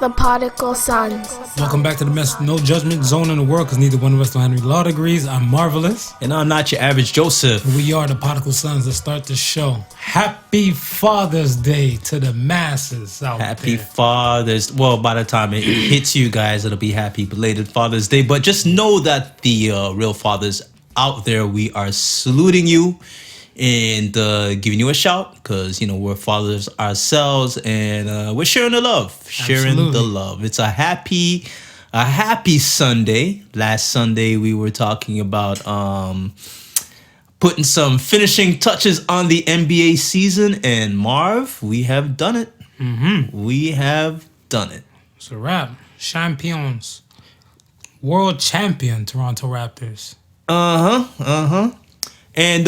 the Podical Sons. Welcome back to the best no judgment zone in the world, because neither one of us don't have any law degrees. I'm Marvelous. And I'm not your average Joseph. We are the Podical Sons. Let's start the show. Happy Father's Day to the masses out Happy there. Father's... Well, by the time it hits you guys, it'll be happy belated Father's Day. But just know that the real fathers out there, we are saluting you and giving you a shout, because, you know, we're fathers ourselves, and we're sharing the love. Sharing Absolutely. the love. It's a happy Sunday. Last Sunday, we were talking about... putting some finishing touches on the NBA season, and Marv, we have done it. Mm-hmm. We have done it. It's a wrap. Champions. World champion Toronto Raptors. And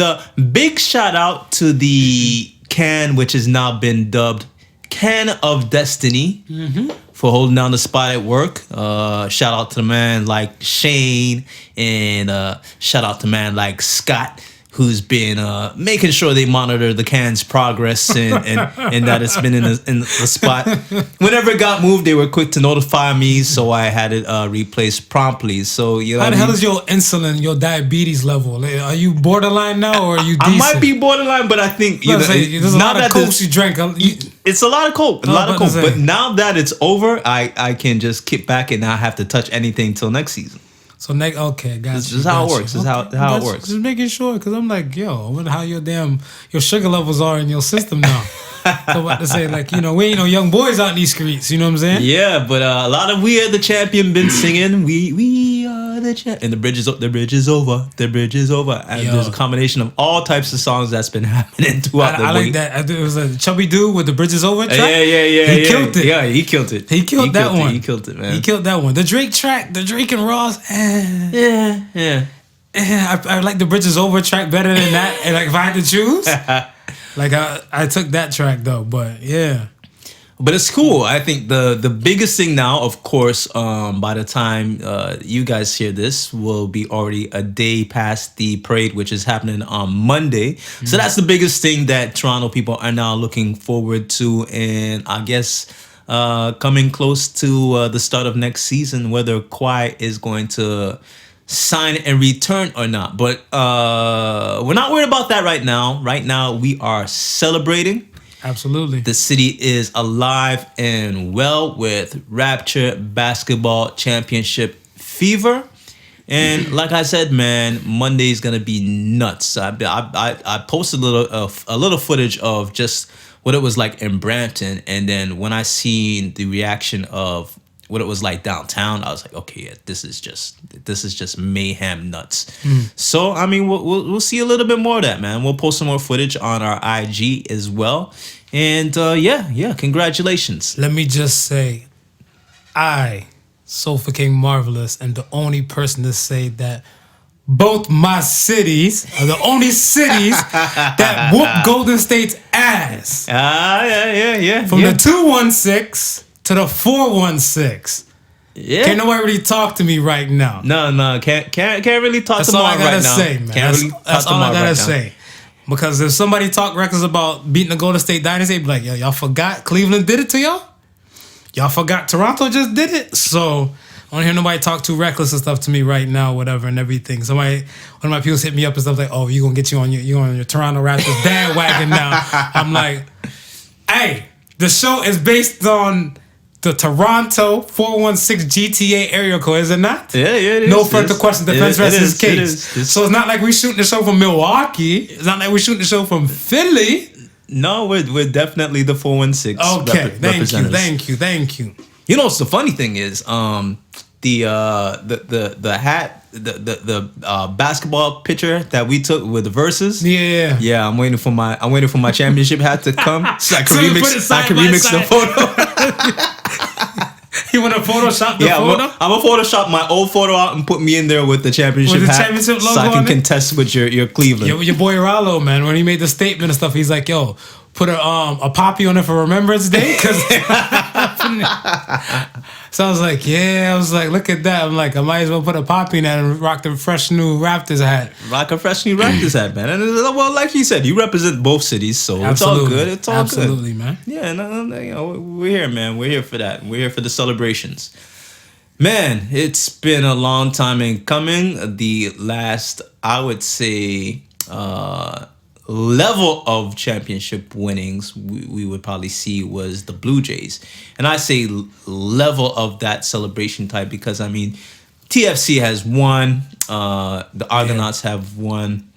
big shout out to the can, which has now been dubbed Can of Destiny, for holding down the spot at work. Shout out to the man like Shane, and shout out to man like Scott, who's been making sure they monitor the can's progress and that it's been in the spot. Whenever it got moved, they were quick to notify me, so I had it replaced promptly. So you know, How the hell is your insulin, your diabetes level? Are you borderline now, or are you decent? I might be borderline, but I think There's a lot of Cokes you drank. It's a lot of Coke, But now that it's over, I can just kick back and not have to touch anything till next season. So okay, guys. This is how it works. This is how it works. Just making sure, because I'm like, yo, I wonder how your sugar levels are in your system now. So what to say, like, you know, we ain't no young boys out in these streets. You know what I'm saying? Yeah, but a lot of "We Are the Champion" been singing. We are the champ, and the bridge is over. The bridge is over. And there's a combination of all types of songs that's been happening throughout the week. I like that. It was a chubby dude with the bridge is over track. Yeah. He killed it. Yeah, he killed it. He killed that one. He killed it, man. He killed that one. The Drake track, the Drake and Ross. Yeah. I like the bridge is over track better than that. And like if I had to choose, like I took that track though. But yeah. But it's cool. I think the biggest thing now, of course, by the time you guys hear this, will be already a day past the parade, which is happening on Monday. Mm-hmm. So that's the biggest thing that Toronto people are now looking forward to. And I guess coming close to the start of next season, whether Kawhi is going to sign and return or not. But we're not worried about that right now. Right now, we are celebrating. Absolutely. The city is alive and well with Rapture Basketball Championship fever. And like I said, man, Monday is gonna be nuts. I posted a little footage of just what it was like in Brampton, and then when I seen the reaction of what it was like downtown, I was like, okay, yeah, this is just mayhem nuts. So I mean, we'll see a little bit more of that, man. We'll post some more footage on our IG as well. And yeah, congratulations. Let me just say, I, Sofa King Marvelous, am the only person to say that both my cities are the only cities that whoop Golden State's ass. Yeah. From the 216 to the 416. Yeah. Can't nobody really talk to me right now. No, can't really talk to Marv right now. That's all I gotta say, man. That's all I gotta say. Because if somebody talk reckless about beating the Golden State Dynasty, be like, yo, y'all forgot Cleveland did it to y'all? Y'all forgot Toronto just did it? So I don't hear nobody talk too reckless and stuff to me right now, whatever, and everything. One of my people hit me up and stuff like, oh, you gonna get you on your Toronto Raptors bandwagon now. I'm like, hey, the show is based on the Toronto 416 GTA area code, is it not? Yeah, it is. No further questions. Defense rests his case. It is. So it's not like we shooting the show from Milwaukee. It's not like we shooting the show from Philly. No, we're definitely the 416. Okay, thank you. You know, what's the funny thing is, the hat, the basketball picture that we took with the verses. Yeah. I'm waiting for my championship hat to come so I can remix the photo. You want to Photoshop the photo? I'm gonna Photoshop my old photo out and put me in there with the championship hat, championship logo so I can on it? contest with your Cleveland. Your boy Rallo, man, when he made the statement and stuff, he's like, yo, put a poppy on it for Remembrance Day, because So I was like, look at that. I'm like, I might as well put a poppy in that and rock the fresh new Raptors hat. Rock a fresh new Raptors hat, man. And well, like you said, you represent both cities, so it's all good. It's all Absolutely, good. Man. Yeah, no, we're here, man. We're here for that. We're here for the celebrations. Man, it's been a long time in coming. The last, I would say, level of championship winnings we would probably see was the Blue Jays. And I say level of that celebration type because, I mean, TFC has won. The Argonauts have won.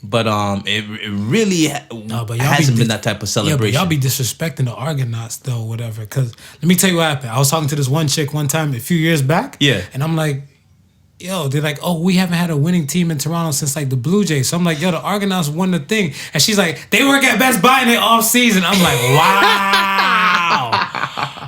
But it really hasn't been that type of celebration. Yeah, but y'all be disrespecting the Argonauts, though, whatever. Because let me tell you what happened. I was talking to this one chick one time a few years back. Yeah. And I'm like, yo, they're like, oh, we haven't had a winning team in Toronto since like the Blue Jays. So I'm like, yo, the Argonauts won the thing. And she's like, they work at Best Buy in the off season. I'm like, wow.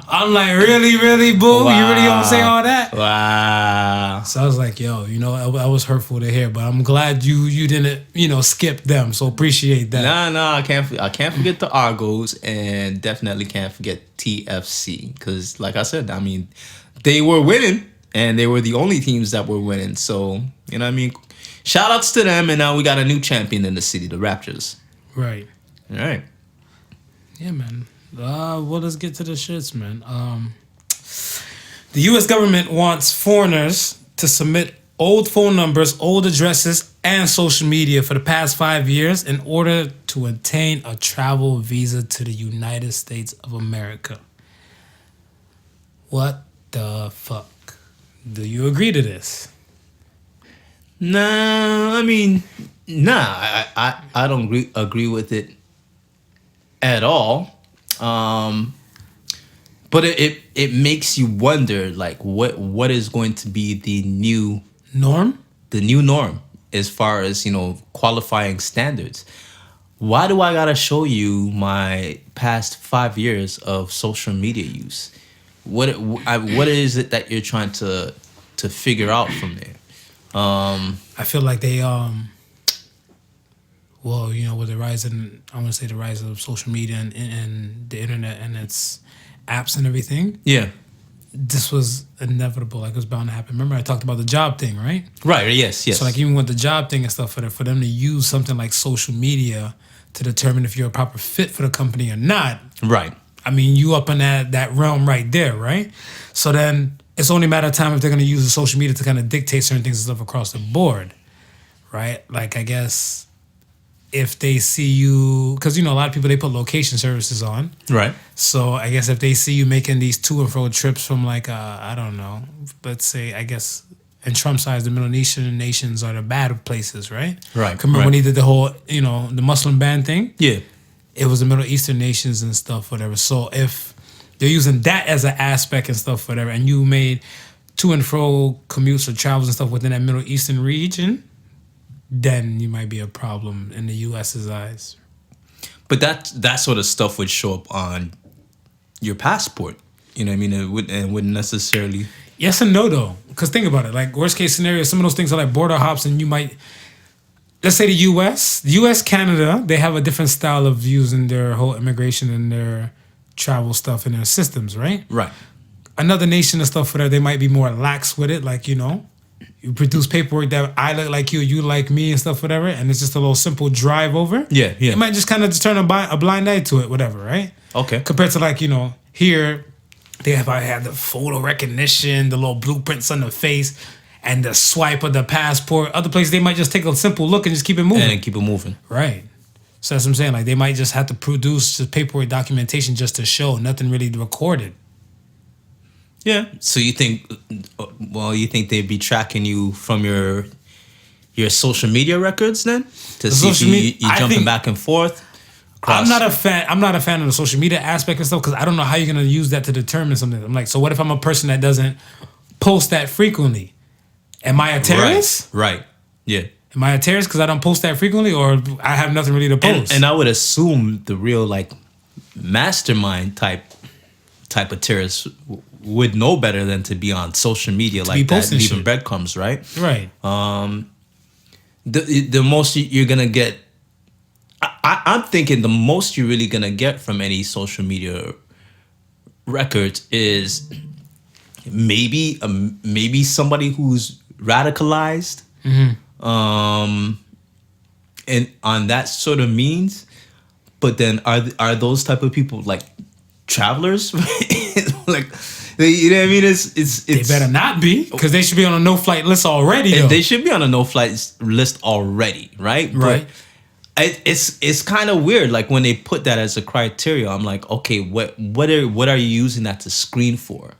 I'm like, really, boo? Wow. You really gonna say all that? Wow. So I was like, yo, that was hurtful to hear, but I'm glad you didn't, skip them. So appreciate that. No, I can't forget the Argos and definitely can't forget TFC because, like I said, I mean, they were winning. And they were the only teams that were winning. So, you know what I mean? Shout outs to them. And now we got a new champion in the city, the Raptors. Right. All right. Yeah, man. Well, let's get to the shits, man. The U.S. government wants foreigners to submit old phone numbers, old addresses, and social media for the past 5 years in order to obtain a travel visa to the United States of America. What the fuck? Do you agree to this? Nah, I mean, I don't agree with it at all. But it makes you wonder, like, what is going to be the new norm? The new norm as far as, qualifying standards. Why do I gotta show you my past 5 years of social media use? What is it that you're trying to figure out from there? I feel like they with the rise in, I want to say the rise of social media and the internet and its apps and everything. Yeah. This was inevitable. Like, it was bound to happen. Remember I talked about the job thing, right? Right. Yes. So like, even with the job thing and stuff, for them to use something like social media to determine if you're a proper fit for the company or not. Right. I mean, you up in that realm right there, right? So then it's only a matter of time if they're going to use the social media to kind of dictate certain things and stuff across the board, right? Like, I guess if they see you, because, a lot of people, they put location services on. Right. So I guess if they see you making these to and fro trips from like, I don't know, let's say, I guess, in Trump's eyes, the Middle Eastern nations are the bad places, right? Right. Remember when he did the whole, the Muslim ban thing? Yeah. It was the Middle Eastern nations and stuff, whatever. So if they're using that as an aspect and stuff, whatever, and you made to and fro commutes or travels and stuff within that Middle Eastern region, then you might be a problem in the U.S.'s eyes. But that sort of stuff would show up on your passport. You know what I mean? It wouldn't necessarily... Yes and no, though. Because think about it. Like, worst case scenario, some of those things are like border hops, and you might... Let's say the U.S., Canada, they have a different style of using their whole immigration and their travel stuff in their systems, right? Right. Another nation and stuff where they might be more lax with it, like, you produce paperwork that I look like you like me and stuff, whatever, and it's just a little simple drive over. Yeah. It might just kind of just turn a blind eye to it, whatever, right? Okay. Compared to like, here, they have the photo recognition, the little blueprints on the face, and the swipe of the passport. Other places, they might just take a simple look and just keep it moving. And keep it moving. Right. So that's what I'm saying. Like, they might just have to produce just paperwork documentation just to show, nothing really recorded. Yeah. So you think they'd be tracking you from your social media records then? To see if you jumping back and forth? I'm not a fan of the social media aspect and stuff because I don't know how you're going to use that to determine something. I'm like, so what if I'm a person that doesn't post that frequently? Am I a terrorist? Right. Yeah. Am I a terrorist because I don't post that frequently, or I have nothing really to post? And I would assume the real like mastermind type of terrorists would know better than to be on social media like that, leaving breadcrumbs, right? Right. The most you're gonna get, I'm thinking the most you're really gonna get from any social media records is maybe somebody who's radicalized, and on that sort of means. But then are those type of people like travelers? Like, you know what I mean? It's they better not be, because they should be on a no-flight list already. They should be on a no-flight list already, right? Right. But it's kind of weird. Like when they put that as a criteria, I'm like, okay, what are you using that to screen for?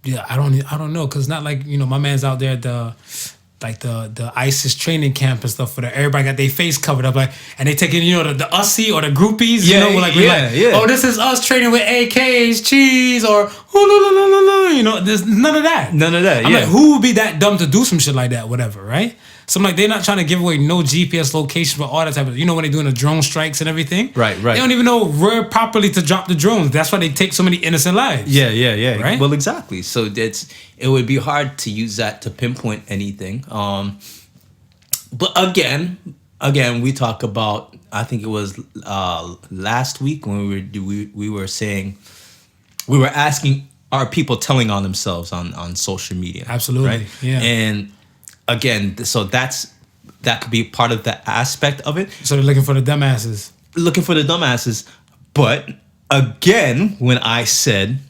Yeah, I don't know, because not like, my man's out there at the ISIS training camp and stuff, for everybody got their face covered up, like, and they taking the ussy or the groupies, oh, this is us training with AKs, cheese, or there's none of that. I'm like, who would be that dumb to do some shit like that, whatever, right? So I'm like, they're not trying to give away no GPS location for all that type of, when they're doing the drone strikes and everything. Right. They don't even know where properly to drop the drones. That's why they take so many innocent lives. Yeah. Right? Well, exactly. So it would be hard to use that to pinpoint anything. But again, we talk about, I think it was last week when we were saying, we were asking, are people telling on themselves on social media? Absolutely. Right? Yeah. And again, so that could be part of the aspect of it. So they're looking for the dumbasses. But again, when I said,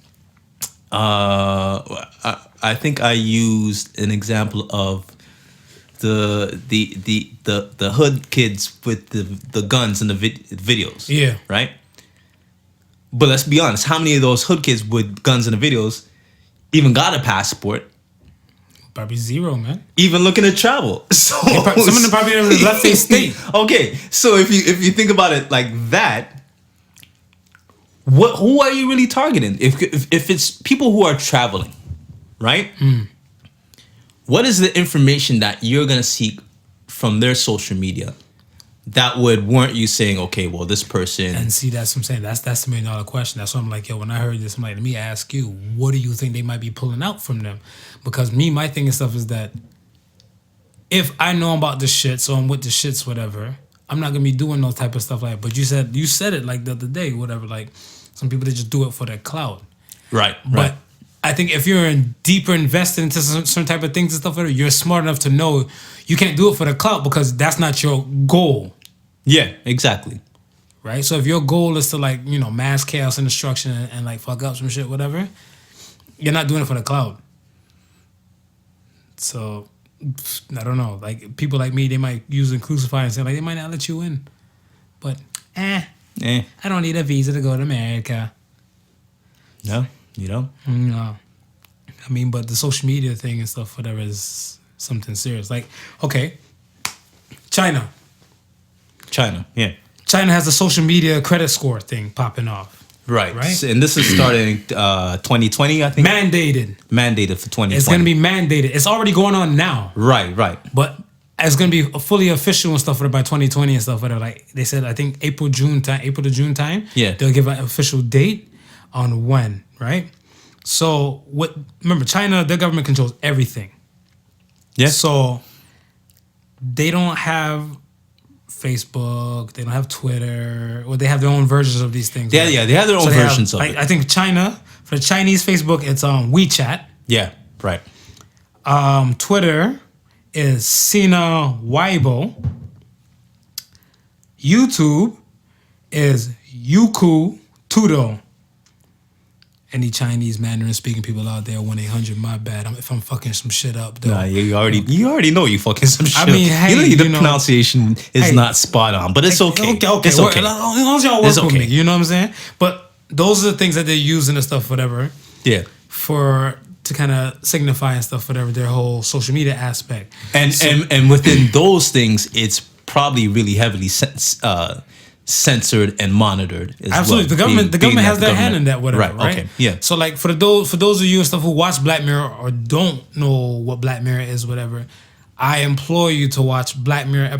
I think I used an example of the hood kids with the guns in the videos. Yeah. Right. But let's be honest, how many of those hood kids with guns in the videos even got a passport? Probably zero, man. Even looking to travel. So some of them probably never left their state. Okay, so if you think about it like that, who are you really targeting? If it's people who are traveling, right? What is the information that you're gonna seek from their social media that would warrant you saying, okay, well, this person... And see, that's what I'm saying. That's the $1 million question. That's why I'm like, when I heard this, I'm like, let me ask you, what do you think they might be pulling out from them? Because my thing and stuff is that if I know about the shit, so I'm with the shits, whatever, I'm not going to be doing no type of stuff like that. But you said it like the other day, whatever, like some people, they just do it for their clout. Right. But I think if you're deeper invested into some type of things and stuff, you're smart enough to know you can't do it for the clout because that's not your goal. Yeah, exactly. Right? So if your goal is to mass chaos and destruction and like fuck up some shit, whatever, you're not doing it for the clout. So I don't know. Like people like me, they might use and crucify and say like they might not let you in. But I don't need a visa to go to America. No, you don't? No. I mean, but the social media thing and stuff, whatever, is something serious. Like, okay, China, yeah. China has a social media credit score thing popping off. Right. Right. And this is starting 2020, I think. Mandated for 2020. It's going to be mandated. It's already going on now. Right. But it's going to be fully official and stuff by 2020 and stuff. Whatever. Like they said, I think April to June time. Yeah. They'll give an official date on when. Right. So remember, China, their government controls everything. Yeah. So they don't have Facebook, they don't have Twitter, or they have their own versions of these things. Yeah, right? They have their own versions of it. I think China, for the Chinese Facebook, it's WeChat. Yeah, right. Twitter is Sina Weibo. YouTube is Youku Tudo. Any Chinese Mandarin speaking people out there, 1-800, my bad. If I'm fucking some shit up, though. Nah, you already know you fucking some shit. I mean, hey, the pronunciation is not spot on, but it's okay. Okay. It's okay. As long as y'all work with me, you know what I'm saying? But those are the things that they're using and stuff, whatever. Yeah. To kind of signify and stuff, whatever, their whole social media aspect. And within those things, it's probably really heavily censored and monitored as absolutely well. The government has their hand in that, whatever, right? Okay, yeah. So like for those of you and stuff who watch Black Mirror or don't know what Black Mirror is, whatever, I implore you to watch Black Mirror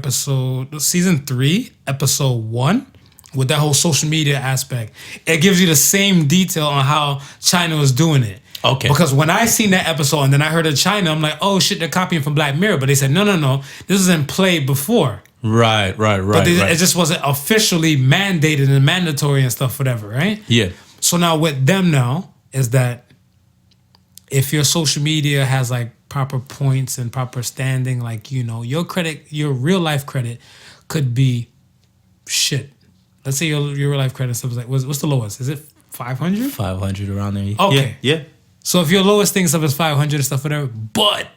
season 3 episode 1 with that whole social media aspect. It gives you the same detail on how China was doing it. Okay. Because when I seen that episode and then I heard of China, I'm like, oh shit, they're copying from Black Mirror. But they said, no, this was in play before. Right. But it just wasn't officially mandated and mandatory and stuff, whatever, right? Yeah. So now with them now is that if your social media has like proper points and proper standing, like, you know, your credit, your real life credit could be shit. Let's say your real life credit stuff is like, what's the lowest? Is it 500? 500 around there. Okay. Yeah. So if your lowest thing stuff is 500 and stuff, whatever, but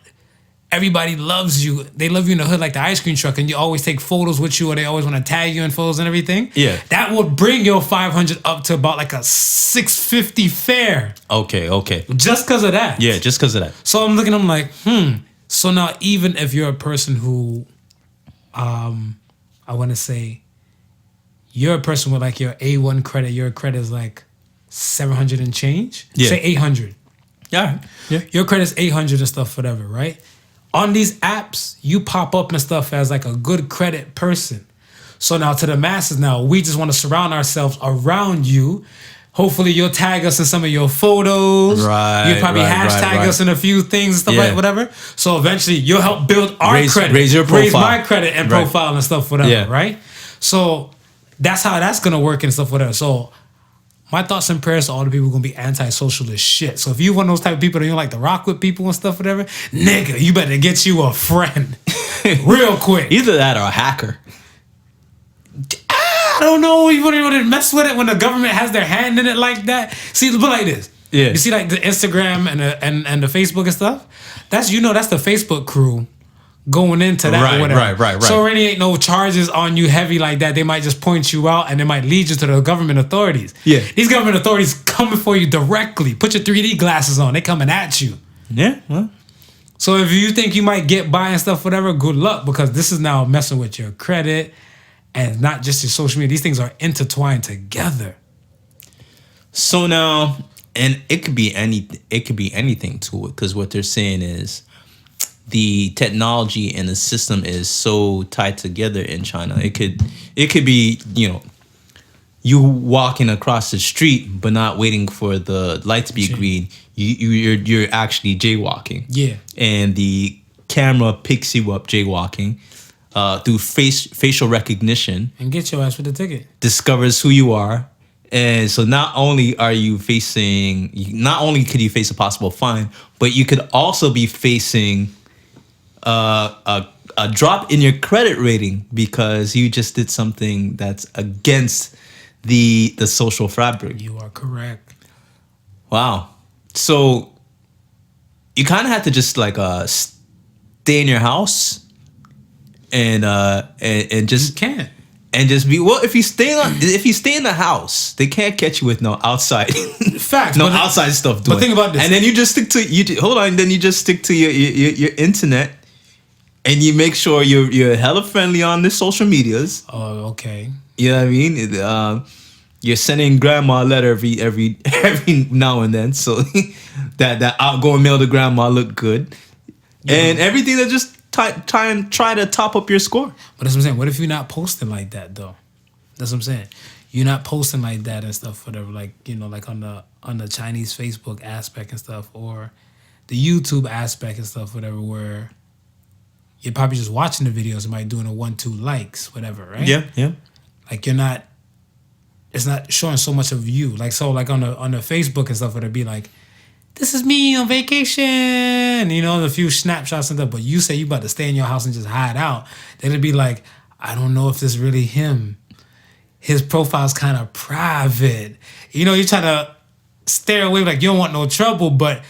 everybody loves you. They love you in the hood like the ice cream truck, and you always take photos with you, or they always want to tag you in photos and everything. Yeah. That would bring your 500 up to about like a 650 fair. Okay. Just because of that. Yeah, just because of that. So I'm looking, I'm like, So now even if you're a person who, I want to say, you're a person with like your A1 credit, your credit is like 700 and change. Yeah. Say 800. Yeah. Your credit's 800 and stuff, whatever, right? On these apps, you pop up and stuff as like a good credit person. So now to the masses now, we just want to surround ourselves around you. Hopefully you'll tag us in some of your photos. Right. You probably hashtag us in a few things and stuff like whatever. So eventually you'll help build our credit. Raise your profile. Raise my credit and profile and stuff, whatever, right? So that's how that's going to work and stuff, whatever. So my thoughts and prayers to all the people who are going to be anti-social as shit. So if you one of those type of people that you don't like to rock with people and stuff, whatever, nigga, you better get you a friend real quick. Either that or a hacker. I don't know. You wouldn't want to mess with it when the government has their hand in it like that. See, put like this. Yeah. You see like the Instagram and the Facebook and stuff? That's the Facebook crew going into that or whatever. Right. So already ain't no charges on you heavy like that. They might just point you out and they might lead you to the government authorities. Yeah. These government authorities coming for you directly. Put your 3D glasses on. They coming at you. Yeah. Well. So if you think you might get by and stuff, whatever, good luck, because this is now messing with your credit and not just your social media. These things are intertwined together. So now, and it could be anything to it, because what they're saying is the technology and the system is so tied together in China. It could be, you know, you walking across the street but not waiting for the light to be green. You're actually jaywalking. Yeah. And the camera picks you up jaywalking through facial recognition and get your ass with the ticket. Discovers who you are. And so not only could you face a possible fine, but you could also be facing a drop in your credit rating because you just did something that's against the social fabric. You are correct. Wow. So you kind of have to just like stay in your house and just you can't. And just be if you stay in the house, they can't catch you with no outside facts, outside stuff. But think about this, and then you just stick to hold on. Then you just stick to your internet, and you make sure you're hella friendly on the social medias. Oh, okay. You know what I mean? You're sending grandma a letter every now and then, so that outgoing mail to grandma look good, and everything that just. Try to top up your score. But that's what I'm saying. What if you're not posting like that though? That's what I'm saying. You're not posting like that and stuff, whatever. Like, you know, like on the Chinese Facebook aspect and stuff, or the YouTube aspect and stuff, whatever. Where you're probably just watching the videos and might doing a 1-2 likes, whatever, right? Yeah. Like you're not. It's not showing so much of you. Like so, like on the Facebook and stuff, it'd be like, this is me on vacation, you know, a few snapshots and stuff. But you say you about to stay in your house and just hide out. Then it'd be like, I don't know if this is really him. His profile's kind of private. You know, you're trying to stay away like you don't want no trouble, but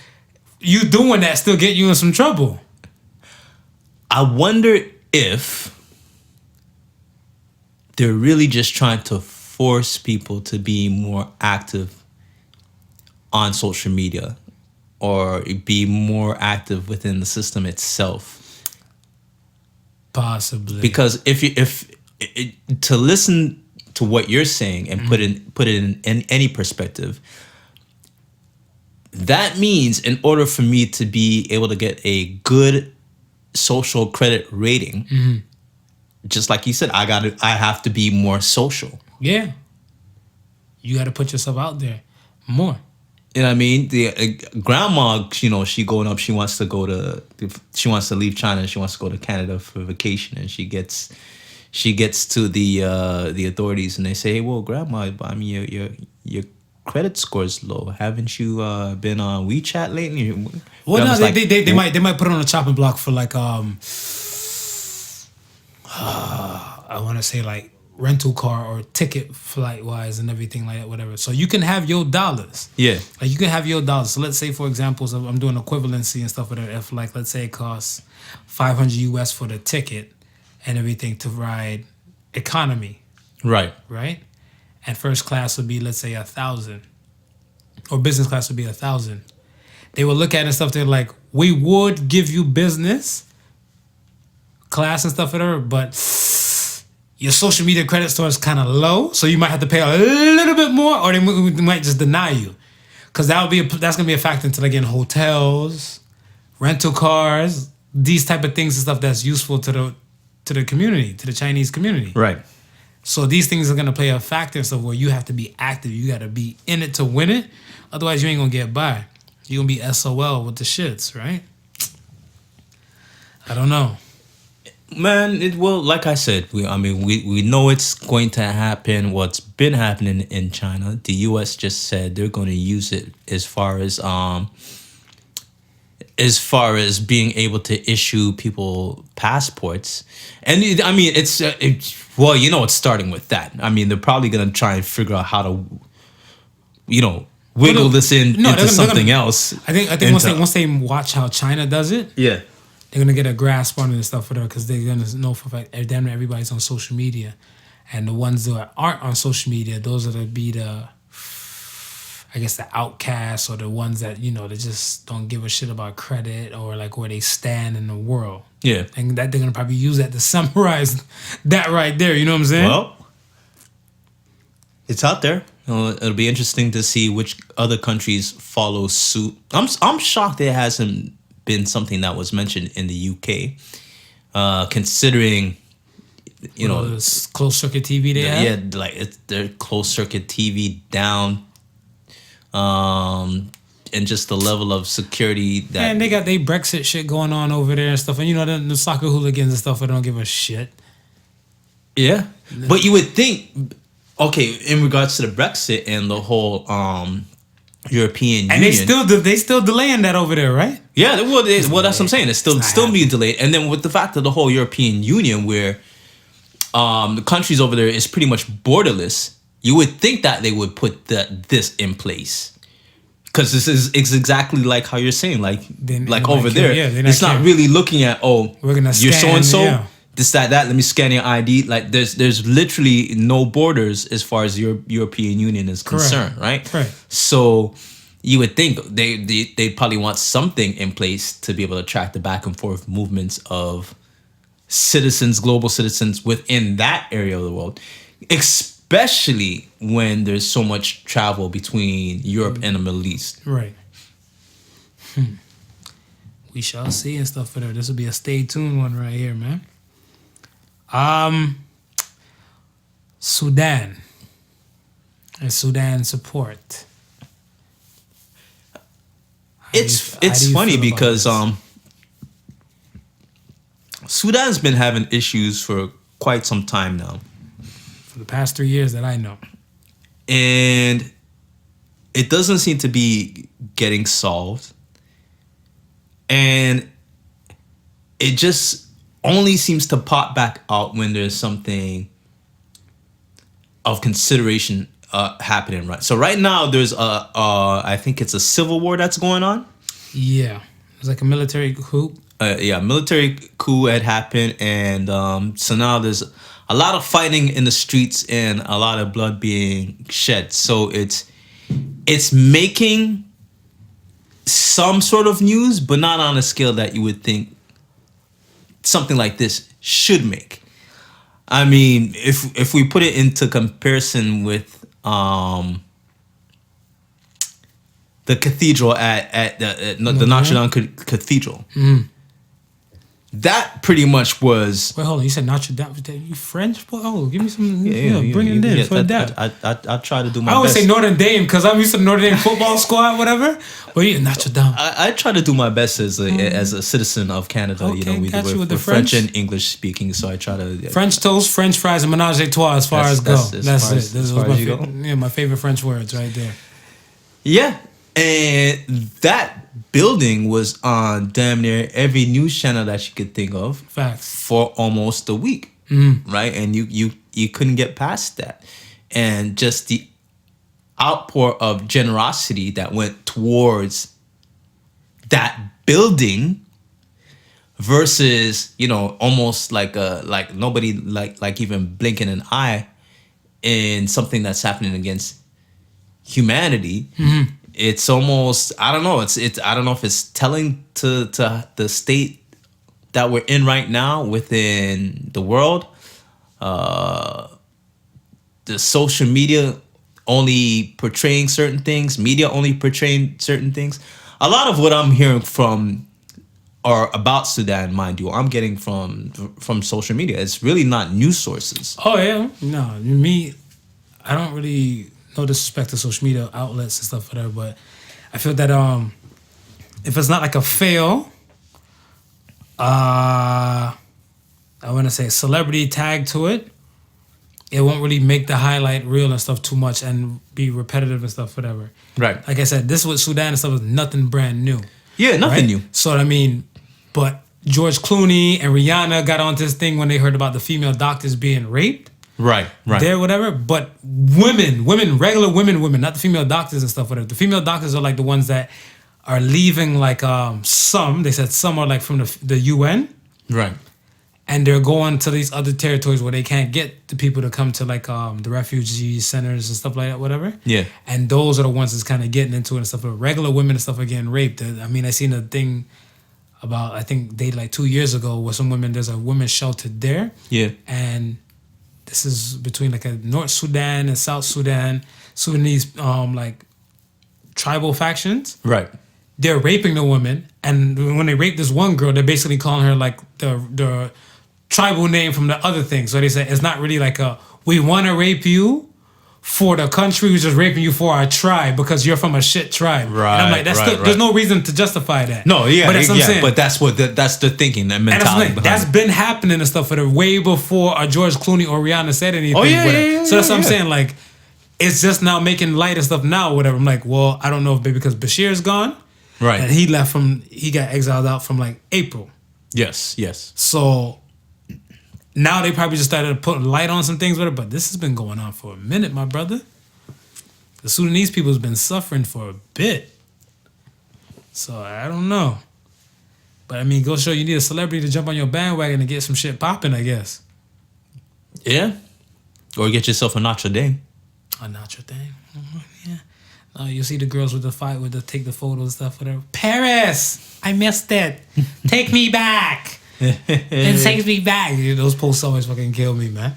you doing that still get you in some trouble. I wonder if they're really just trying to force people to be more active on social media, or be more active within the system itself. Possibly. Because if to listen to what you're saying and put it in any perspective, that means in order for me to be able to get a good social credit rating, just like you said, I have to be more social. Yeah. You got to put yourself out there more. You know what I mean? The grandma, you know, she growing up, she wants to leave China. She wants to go to Canada for vacation, and she gets to the authorities, and they say, "Hey, well, grandma, I mean, your credit score's low. Haven't you been on WeChat lately? Well, no, they might put it on a chopping block for like I want to say like rental car or ticket flight wise and everything like that, whatever. So you can have your dollars. Yeah. Like you can have your dollars. So let's say, for example, so I'm doing equivalency and stuff with it. If like, let's say it costs $500 US for the ticket and everything to ride economy. Right. Right. And first class would be, let's say, 1,000, or business class would be 1,000. They will look at it and stuff. They're like, we would give you business class and stuff, whatever, but your social media credit score is kind of low, so you might have to pay a little bit more, or they might just deny you, because that's gonna be a factor into like getting hotels, rental cars, these type of things and stuff that's useful to the community, to the Chinese community. Right. So these things are gonna play a factor in stuff where you have to be active. You got to be in it to win it. Otherwise, you ain't gonna get by. You're gonna be SOL with the shits, right? I don't know. Man, like I said, we know it's going to happen. What's been happening in China, the U.S. just said they're going to use it as far as being able to issue people passports. And I mean, it's starting with that. I mean, they're probably going to try and figure out how to, wiggle this into something else. I think once they watch how China does it, yeah, they're gonna get a grasp on it and stuff for them, because they're gonna know for a fact damn near everybody's on social media, and the ones that aren't on social media, those are the outcasts, or the ones that they just don't give a shit about credit or like where they stand in the world. Yeah, and that they're gonna probably use that to summarize that right there. You know what I'm saying? Well, it's out there. It'll be interesting to see which other countries follow suit. I'm shocked there hasn't been something that was mentioned in the UK, considering this closed circuit TV they have. Yeah, like it's their closed circuit TV down, and just the level of security that. And they got their Brexit shit going on over there and stuff, and the soccer hooligans and stuff, they don't give a shit. Yeah, but you would think, okay, in regards to the Brexit and the whole European and Union, they still delaying that over there, right? Yeah, well, that's what I'm saying. It's still being delayed, and then with the fact of the whole European Union, where the countries over there is pretty much borderless, you would think that they would put this in place, because this is exactly like how you're saying, like over there, it's not really looking at we're gonna you're so and so. This, that. Let me scan your ID. Like there's literally no borders as far as your European Union is concerned, right? Right. So you would think they'd probably want something in place to be able to track the back and forth movements of citizens, global citizens within that area of the world, especially when there's so much travel between Europe and the Middle East. Right. We shall see and stuff for there. This will be a stay tuned one right here, man. Sudan and Sudan support. It's funny because Sudan's been having issues for quite some time now. For the past 3 years that I know. And it doesn't seem to be getting solved. And it just only seems to pop back out when there's something of consideration happening, right? So right now there's I think it's a civil war that's going on. Yeah, it's like a military coup. Military coup had happened, and so now there's a lot of fighting in the streets and a lot of blood being shed. So it's making some sort of news, but not on a scale that you would think something like this should make. I mean, if we put it into comparison with the cathedral at the Notre Dame Cathedral, that pretty much was. Wait, hold on. You said Notre Dame? You French? Oh, give me some. Bring it in for that. I try to do my best. I always say Notre Dame because I'm used to Notre Dame football squad, whatever. But yeah, Notre Dame. I try to do my best as a citizen of Canada. Okay, we're French and English speaking, so I try to. French toast, French fries, and menage a trois as far as go. That's it. This was my favorite French words right there. Yeah, and that building was on damn near every news channel that you could think of. Facts. For almost a week, right? And you couldn't get past that, and just the outpour of generosity that went towards that building versus almost like nobody like even blinking an eye in something that's happening against humanity. It's almost, I don't know, it's I don't know if it's telling to the state that we're in right now within the world. The social media only portraying certain things, media only portraying certain things. A lot of what I'm hearing from or about Sudan, mind you, I'm getting from social media. It's really not news sources. Oh yeah, no, me, I don't really, no disrespect to social media outlets and stuff, whatever, but I feel that if it's not like a fail, I want to say celebrity tag to it, it won't really make the highlight reel and stuff too much and be repetitive and stuff, whatever. Right. Like I said, this with Sudan and stuff is nothing brand new. Yeah, nothing new. So I mean, but George Clooney and Rihanna got onto this thing when they heard about the female doctors being raped. Right. There, whatever. But women, regular women, not the female doctors and stuff, whatever. The female doctors are like the ones that are leaving, like they said some are like from the UN. Right. And they're going to these other territories where they can't get the people to come to like the refugee centers and stuff like that, whatever. Yeah. And those are the ones that's kind of getting into it and stuff. But regular women and stuff are getting raped. I mean, I seen a thing about, I think like 2 years ago where some women, there's a women's shelter there. Yeah. And this is between like a North Sudan and South Sudanese like tribal factions. Right. They're raping the woman. And when they rape this one girl, they're basically calling her like the tribal name from the other thing. So they say it's not really like we want to rape you for the country who's just raping you for our tribe because you're from a shit tribe. Right. And I'm like, there's no reason to justify that. No, yeah, but that's what I'm saying. But that's the thinking, that mentality. And that's been happening and stuff for the way before George Clooney or Rihanna said anything. Oh yeah. So that's what I'm saying. Like, it's just now making light of stuff now, whatever. I'm like, well, I don't know if maybe because Bashir's gone. Right. And he got exiled out from like April. Yes. So now they probably just started to put light on some things with it, but this has been going on for a minute, my brother. The Sudanese people has been suffering for a bit. So I don't know. But I mean, go show you need a celebrity to jump on your bandwagon and get some shit popping, I guess. Yeah. Or get yourself a Notre Dame. A Notre Dame? Yeah. You see the girls with the fight, with the take the photos and stuff, whatever. Paris! I missed it. Take me back. It takes me back. Those posts always fucking kill me, man.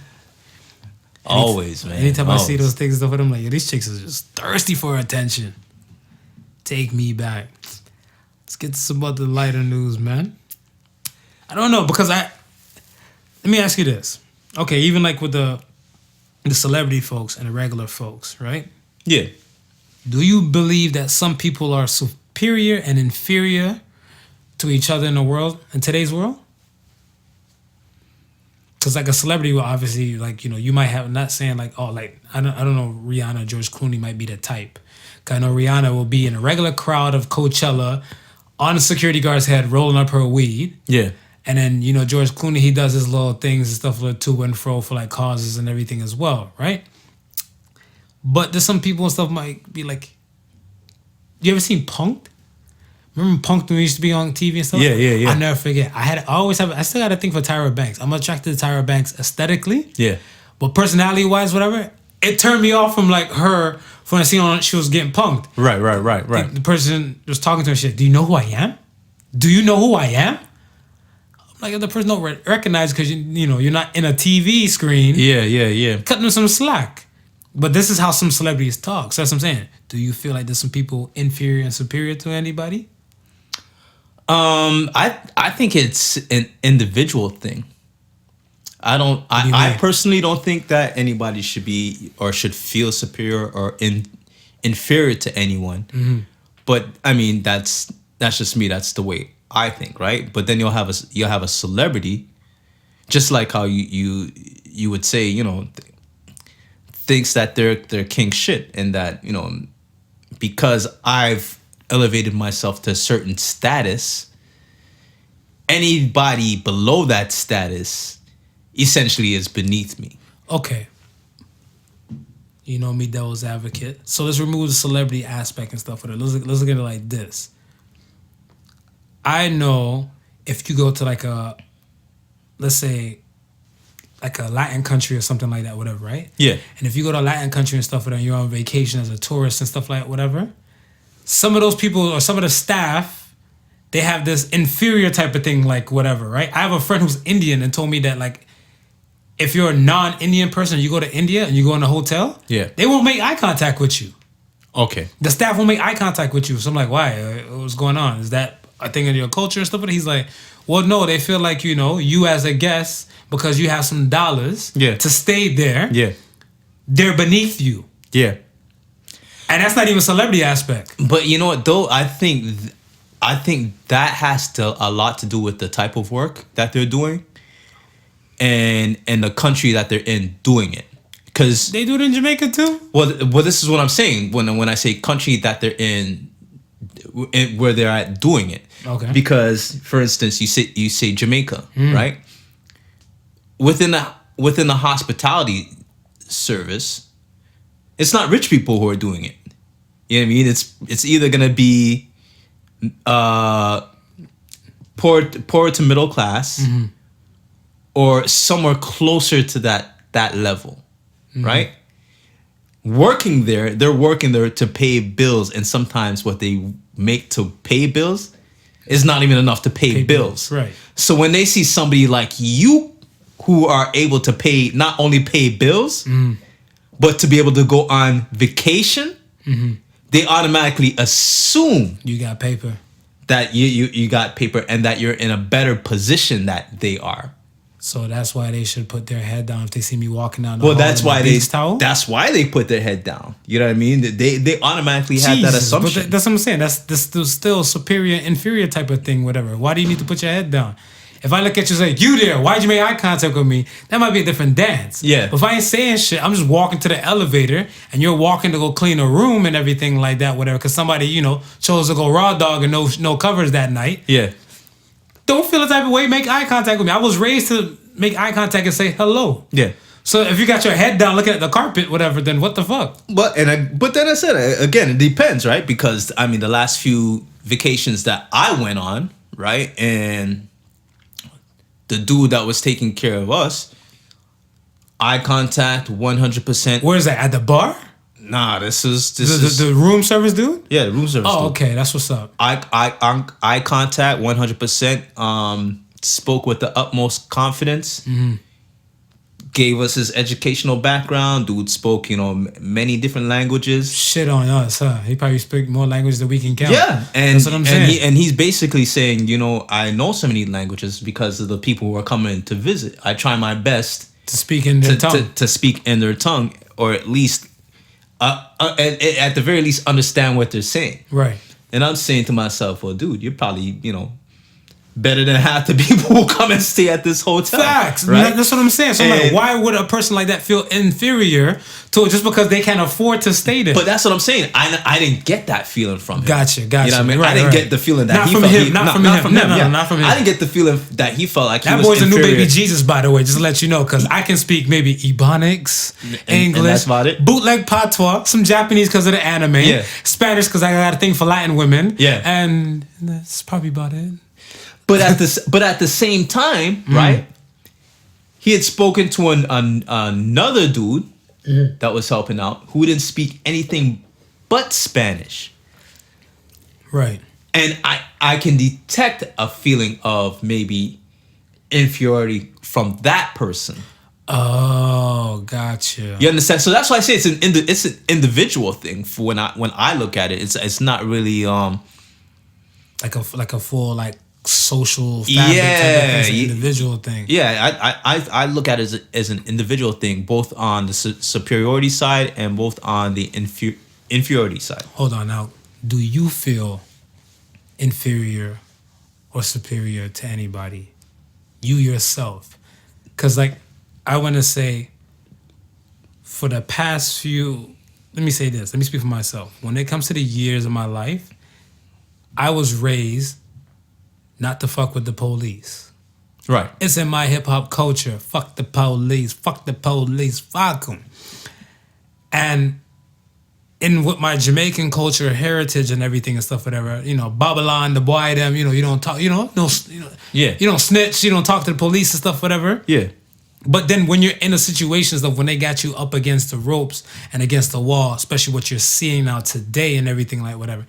Always, man. Anytime I see those things and stuff with them, like, these chicks are just thirsty for attention. Take me back. Let's get to some other lighter news, man. I don't know, because let me ask you this. Okay, even like with the celebrity folks and the regular folks, right? Yeah. Do you believe that some people are superior and inferior to each other in the world, in today's world? Because like a celebrity will obviously, like, you might have, not saying like, oh, like, I don't know, Rihanna or George Clooney might be the type. Because I know Rihanna will be in a regular crowd of Coachella on a security guard's head rolling up her weed. Yeah. And then, George Clooney, he does his little things and stuff like to and fro for like causes and everything as well, right? But there's some people and stuff might be like, you ever seen Punk'd? Remember Punk'd when we used to be on TV and stuff? Yeah. I'll never forget. I still got a thing for Tyra Banks. I'm attracted to Tyra Banks aesthetically. Yeah. But personality-wise, whatever, it turned me off from like her when I seen she was getting punked. Right. The person was talking to her, shit, do you know who I am? Do you know who I am? Like, if the person don't recognize because you're not in a TV screen. Yeah. Cut them some slack. But this is how some celebrities talk. So that's what I'm saying. Do you feel like there's some people inferior and superior to anybody? I think it's an individual thing. I personally don't think that anybody should be or should feel superior or inferior to anyone. Mm-hmm. But I mean, that's just me. That's the way I think, right? But then you'll have a celebrity, just like how you would say, thinks that they're king shit and that because I've elevated myself to a certain status, anybody below that status essentially is beneath me. Okay. You know me, devil's advocate. So let's remove the celebrity aspect and stuff with it. Let's look at it like this. I know if you go to like a, let's say, like a Latin country or something like that, whatever, right? Yeah. And if you go to a Latin country and stuff, and you're on vacation as a tourist and stuff like that, whatever, some of those people or some of the staff, they have this inferior type of thing, like whatever, right? I have a friend who's Indian and told me that like, if you're a non-Indian person, you go to India and you go in a hotel, yeah, they won't make eye contact with you. Okay. The staff won't make eye contact with you. So I'm like, why? What's going on? Is that a thing in your culture and stuff? But he's like, well, no, they feel like, you as a guest, because you have some dollars to stay there, they're beneath you. Yeah. And that's not even celebrity aspect. But you know what, though? I think that has a lot to do with the type of work that they're doing and the country that they're in doing it. Because they do it in Jamaica too? Well, this is what I'm saying when I say country that they're in where they're at doing it. Okay. Because, for instance, you say Jamaica, right? Within the hospitality service, it's not rich people who are doing it. You know what I mean? It's either gonna be poor to middle class, or somewhere closer to that level, right? They're working there to pay bills, and sometimes what they make to pay bills is not even enough to pay bills. Right. So when they see somebody like you who are able to not only pay bills, but to be able to go on vacation, they automatically assume you got paper. That you got paper and that you're in a better position that they are. So that's why they should put their head down if they see me walking down the hall. Well, that's why they put their head down. You know what I mean? They automatically have that assumption. But that's what I'm saying. That's still superior, inferior type of thing, whatever. Why do you need to put your head down? If I look at you and say, you there, why'd you make eye contact with me? That might be a different dance. Yeah. But if I ain't saying shit, I'm just walking to the elevator and you're walking to go clean a room and everything like that, whatever, because somebody, chose to go raw dog and no covers that night. Yeah. Don't feel the type of way, make eye contact with me. I was raised to make eye contact and say hello. Yeah. So if you got your head down looking at the carpet, whatever, then what the fuck? But then I said, again, it depends, right? Because, I mean, the last few vacations that I went on, right, and the dude that was taking care of us, eye contact, 100%. Where is that? At the bar? Nah, this is the room service dude. Yeah, the room service. Oh, dude. Okay, that's what's up. Eye contact, 100%. Spoke with the utmost confidence. Gave us his educational background. Dude spoke, many different languages. Shit on us, huh? He probably speak more languages than we can count. Yeah, and that's what I'm saying. And he's basically saying, I know so many languages because of the people who are coming to visit. I try my best to speak in their tongue. To speak in their tongue, or at least, at the very least, understand what they're saying. Right. And I'm saying to myself, well, dude, you're probably, better than half the people who come and stay at this hotel. Facts. Right? That's what I'm saying. So I'm like, why would a person like that feel inferior to just because they can't afford to stay there? But that's what I'm saying. I didn't get that feeling from him. Gotcha. You know what I mean? Right, I didn't get the feeling that not he from felt. Him, not from him. No, not from him. I didn't get the feeling that he felt like that he was boy's inferior. a new baby Jesus, by the way, just to let you know, because I can speak maybe Ebonics, English, and that's about it. Bootleg patois, some Japanese because of the anime, Spanish because I got a thing for Latin women, and that's probably about it. But at the same time, right? He had spoken to another dude that was helping out who didn't speak anything but Spanish. Right. And I can detect a feeling of maybe inferiority from that person. Oh, gotcha. You understand? So that's why I say it's an individual thing. For when I look at it, it's not really like a full social fabric type of individual thing. Yeah, I look at it as an individual thing, both on the superiority side and both on the inferiority side. Hold on now. Do you feel inferior or superior to anybody? You yourself? Because I want to say for the past few let me say this. Let me speak for myself. When it comes to the years of my life, I was raised not to fuck with the police. Right. It's in my hip hop culture. Fuck the police. Fuck the police. Fuck them. And with my Jamaican culture, heritage, and everything and stuff, whatever, Babylon, the boy, them, you don't talk, Yeah. You don't snitch, you don't talk to the police and stuff, whatever. Yeah. But then when you're in the situations of when they got you up against the ropes and against the wall, especially what you're seeing now today and everything like whatever,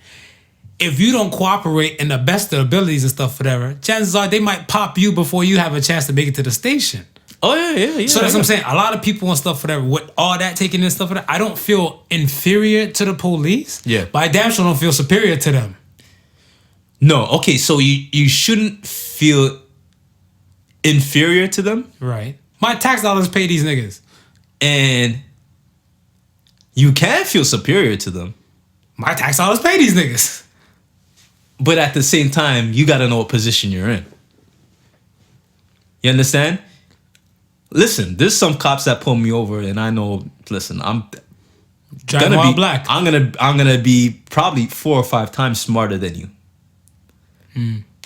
if you don't cooperate in the best of abilities and stuff, whatever, chances are they might pop you before you have a chance to make it to the station. Oh, yeah. So that's what I'm saying. A lot of people and stuff, whatever, with all that taken and stuff, whatever, I don't feel inferior to the police. Yeah. But I damn sure don't feel superior to them. No, okay, so you shouldn't feel inferior to them. Right. My tax dollars pay these niggas. And you can feel superior to them. My tax dollars pay these niggas. But at the same time, you got to know what position you're in. You understand? Listen, there's some cops that pull me over, and I know. Listen, I'm Driving while black. I'm gonna be probably 4 or 5 times smarter than you.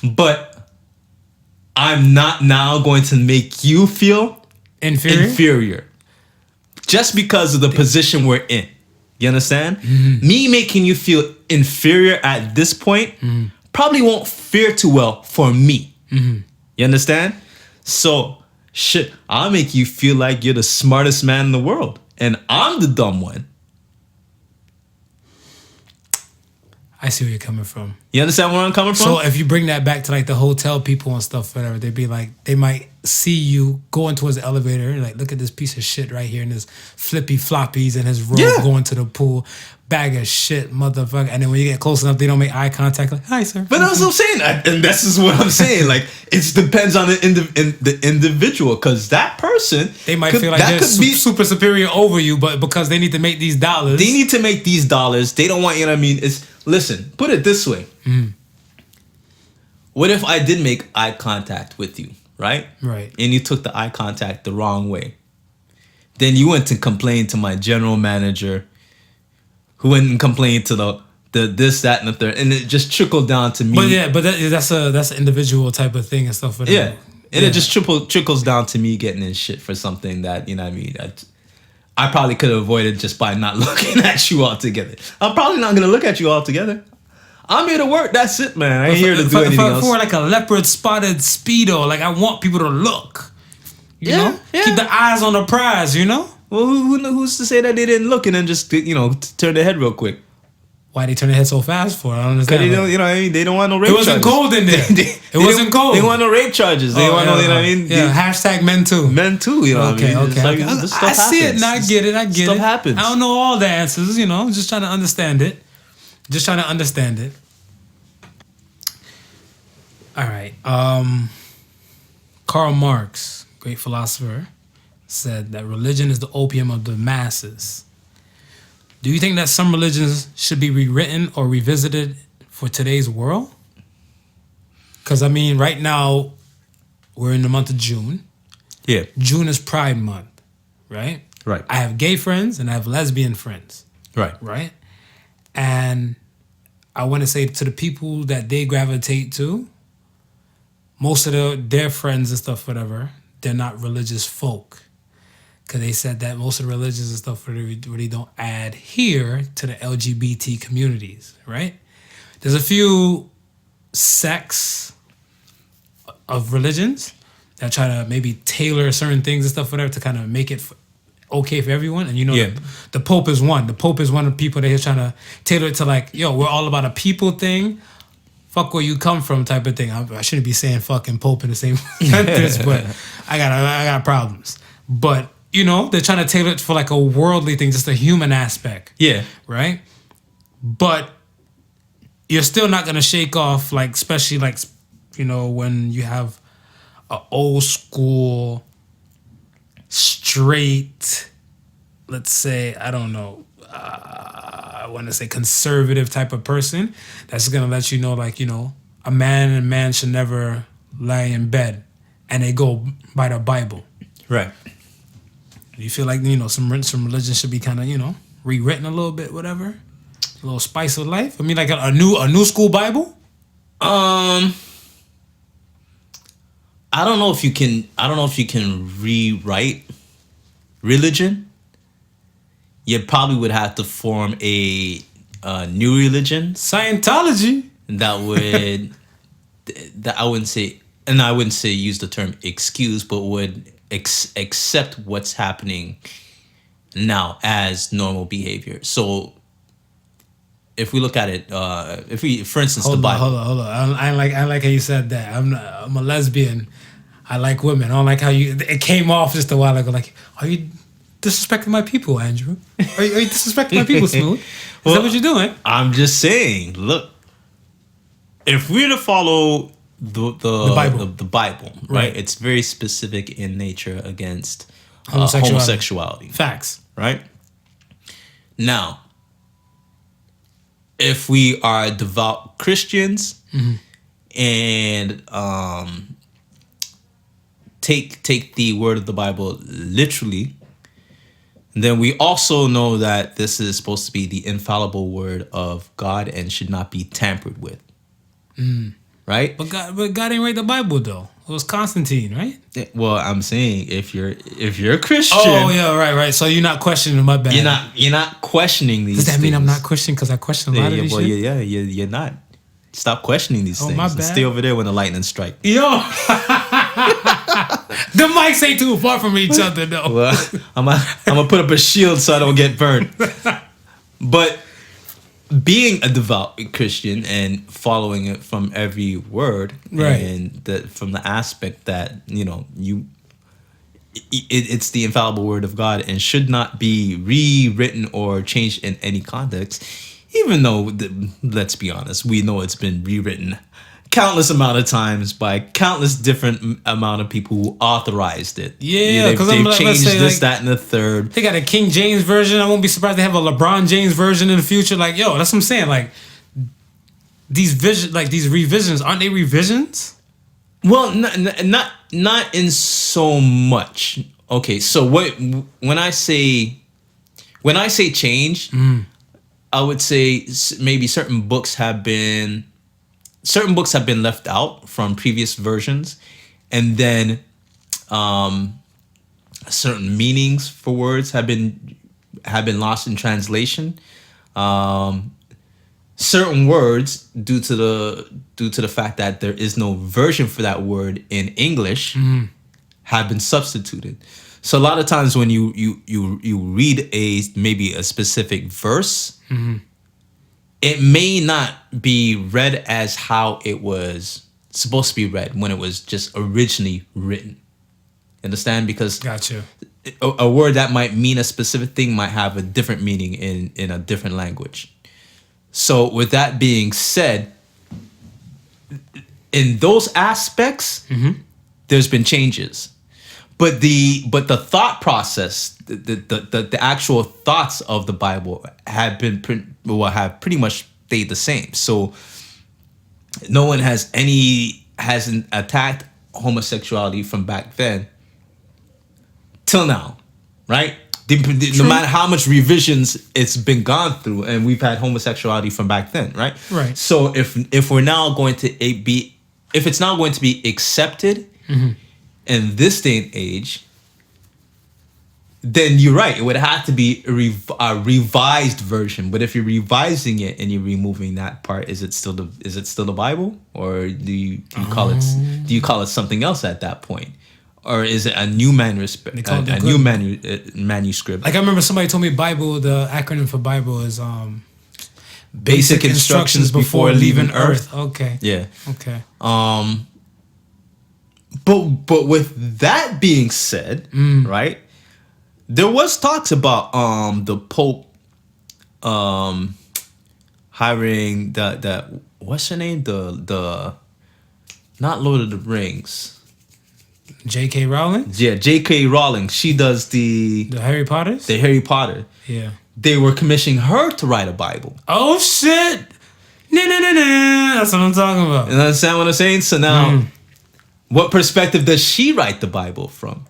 But I'm not now going to make you feel inferior just because of the position we're in. You understand? Mm-hmm. Me making you feel inferior at this point probably won't fare too well for me. Mm-hmm. You understand? So, shit, I'll make you feel like you're the smartest man in the world. And I'm the dumb one. I see where you're coming from. You understand where I'm coming from? So if you bring that back to like the hotel people and stuff, whatever, they'd be like, they might see you going towards the elevator, like, look at this piece of shit right here and his flippy floppies and his robe going to the pool, bag of shit, motherfucker. And then when you get close enough, they don't make eye contact, like, hi, sir. But that's what I'm saying. And this is what I'm saying. Like, it depends on the individual, because that person, they might feel like they're super superior over you, but because they need to make these dollars. They need to make these dollars. They don't want, you know what I mean? Listen, put it this way. What if I did make eye contact with you, right? Right. And you took the eye contact the wrong way. Then you went to complain to my general manager, who went and complained to the this, that, and the third, and it just trickled down to me. But yeah, that's an individual type of thing and stuff. Yeah. And it just trickles down to me getting in shit for something that, you know what I mean, I probably could have avoided just by not looking at you altogether. I'm probably not going to look at you altogether. I'm here to work. That's it, man. I ain't here to do anything else. For like a leopard spotted Speedo, like I want people to look. You know? Keep the eyes on the prize, you know? Well, who's to say that they didn't look and then just, turn their head real quick? Why they turn their head so fast for? I don't understand. Because they don't want no rape charges. It wasn't cold in there. It wasn't cold. They want no rape charges. They want no, you know what I mean? Yeah, hashtag men too. Men too, you know what I mean? Okay. I see it and I get it. Stuff happens. I don't know all the answers, just trying to understand it. All right. Karl Marx, great philosopher, said that religion is the opium of the masses. Do you think that some religions should be rewritten or revisited for today's world? Because, I mean, right now, we're in the month of June. Yeah. June is Pride Month, right? Right. I have gay friends and I have lesbian friends. Right. Right? And I want to say to the people that they gravitate to, most of their friends and stuff, whatever, they're not religious folk. Because they said that most of the religions and stuff really don't adhere to the LGBT communities, right? There's a few sects of religions that try to maybe tailor certain things and stuff, whatever, to kind of make it okay for everyone. And the Pope is one. The Pope is one of the people that he's trying to tailor it to, like, yo, we're all about a people thing. Fuck where you come from type of thing. I shouldn't be saying fucking Pope in the same sentence, but I got problems. But they're trying to tailor it for like a worldly thing, just a human aspect. Yeah. Right? But you're still not going to shake off, like, especially like, when you have an old school, straight, let's say, I don't know, I want to say conservative type of person that's going to let you know, like, a man and man should never lie in bed, and they go by the Bible. Right. You feel like, some religion should be kind of, rewritten a little bit, whatever? A little spice of life? I mean, like a new school Bible? I don't know if you can rewrite religion. You probably would have to form a new religion. Scientology. That I wouldn't say use the term excuse, but would accept what's happening now as normal behavior. So if we look at it, for instance, the Bible. Hold on. I like how you said that. I'm a lesbian. I like women. I don't like how it came off just a while ago. Like, are you disrespecting my people, Andrew? Are you disrespecting my people, Smooth? Is that what you're doing? I'm just saying. Look, if we're to follow the Bible, right? It's very specific in nature against homosexuality. Facts. Right? Now, if we are devout Christians and take the word of the Bible literally, then we also know that this is supposed to be the infallible word of God and should not be tampered with. Right? But God ain't write the Bible though. It was Constantine, right? Well, I'm saying if you're a Christian. Oh yeah, right. So you're not questioning, my bad. You're not questioning these. Does that things. mean I'm not questioning because I question a lot of these shit? You're not. Stop questioning these things. My bad. And stay over there when the lightning strike. Yo, the mics ain't too far from each other though. Well, I'm gonna put up a shield so I don't get burned. But being a devout Christian and following it from every word, right, and from the aspect that it's the infallible word of God and should not be rewritten or changed in any context. Even though, let's be honest, we know it's been rewritten countless amount of times by countless different amount of people who authorized it. Yeah, because they've changed this, that, and the third. They got a King James version. I won't be surprised they have a LeBron James version in the future. Like, yo, that's what I'm saying. Like, these revisions, aren't they revisions? Well, not in so much. Okay, so when I say change, I would say maybe certain books have been left out from previous versions, and then certain meanings for words have been lost in translation. Certain words, due to the fact that there is no version for that word in English, have been substituted. So a lot of times when you read maybe a specific verse, it may not be read as how it was supposed to be read when it was just originally written. Understand? Because gotcha. A word that might mean a specific thing might have a different meaning in a different language. So with that being said, in those aspects, there's been changes. But the thought process, the actual thoughts of the Bible have pretty much stayed the same. So no one hasn't attacked homosexuality from back then till now, right? No matter how much revisions it's been gone through, and we've had homosexuality from back then, right? Right. So if we're now going to be accepted in this day and age, then you're right. It would have to be a revised version. But if you're revising it and you're removing that part, is it still the Bible, or do you call it something else at that point, or is it a new manuscript? Manuscript. Like I remember somebody told me Bible. The acronym for Bible is Basic Instructions Before Leaving Earth. Okay. Yeah. Okay. But with that being said, right, there was talks about the Pope hiring the what's her name, the not Lord of the Rings, J.K. Rowling. Yeah, J.K. Rowling. She does the Harry Potters. The Harry Potter. Yeah. They were commissioning her to write a Bible. Oh shit! No. That's what I'm talking about. You understand what I'm saying? So now. What perspective does she write the Bible from?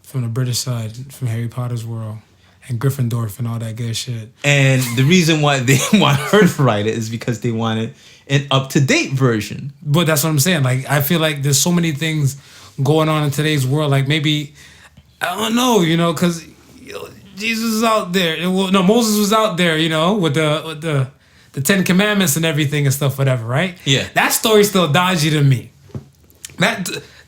From the British side, from Harry Potter's world. And Gryffindor and all that good shit. And the reason why they want her to write it is because they wanted an up-to-date version. But that's what I'm saying. Like, I feel like there's so many things going on in today's world. Like, maybe, I don't know, because Jesus is out there. Moses was out there, with the 10 Commandments and everything and stuff, whatever, right? Yeah. That story's still dodgy to me.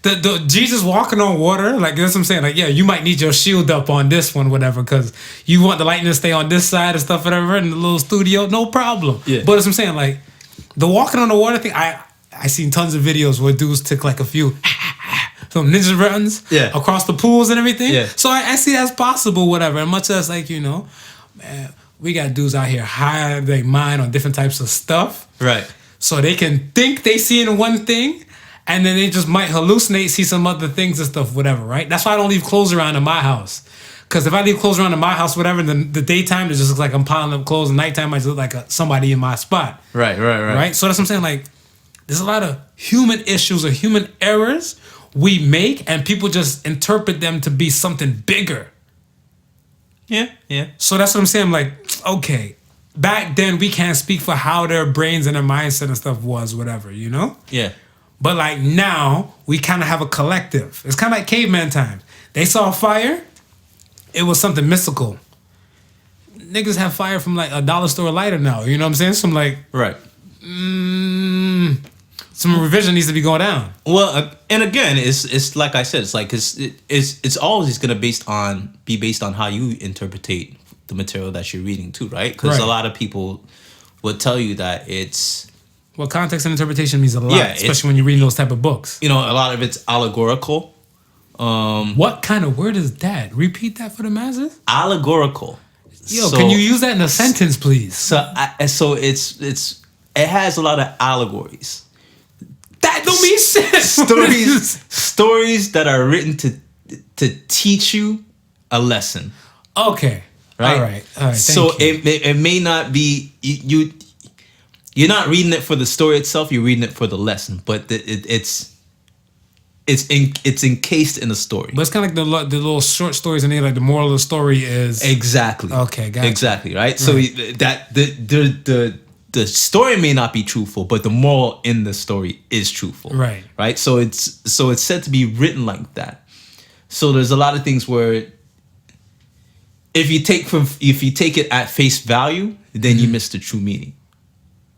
The Jesus walking on water, like that's what I'm saying. Like, yeah, you might need your shield up on this one, whatever, because you want the lightning to stay on this side and stuff, whatever, in the little studio, no problem. Yeah. But that's what I'm saying, like the walking on the water thing, I seen tons of videos where dudes took like a few some ninja runs across the pools and everything. Yeah. So I see that's possible, whatever. And much as like, man, we got dudes out here high their mind on different types of stuff. Right. So they can think they seeing one thing. And then they just might hallucinate, see some other things and stuff, whatever, right? That's why I don't leave clothes around in my house. Because if I leave clothes around in my house, whatever, then the daytime, it just looks like I'm piling up clothes. And nighttime, I just look like somebody in my spot. Right. Right? So that's what I'm saying. Like, there's a lot of human issues or human errors we make, and people just interpret them to be something bigger. Yeah. So that's what I'm saying. Like, okay, back then, we can't speak for how their brains and their mindset and stuff was, whatever, Yeah. But like now, we kind of have a collective. It's kind of like caveman times. They saw fire. It was something mystical. Niggas have fire from like a dollar store lighter now. You know what I'm saying? Some like... Right. Some revision needs to be going down. Well, and again, it's like I said, it's like it's always going to be based on how you interpretate the material that you're reading too, right? Because a lot of people would tell you that it's... Well, context and interpretation means a lot, Yeah, especially when you're reading those type of books. A lot of it's allegorical. What kind of word is that? Repeat that for the masses. Allegorical. Can you use that in a sentence, please? So it has a lot of allegories. That don't mean shit. Stories that are written to teach you a lesson. Okay. Right. All right. Thank so you. it may not be you. You're not reading it for the story itself. You're reading it for the lesson, but it's encased in the story. But it's kind of like the little short stories, and like the moral of the story is exactly okay. Gotcha. Exactly right. So that the story may not be truthful, but the moral in the story is truthful. Right. Right. So it's said to be written like that. So there's a lot of things where if you take it at face value, then you miss the true meaning.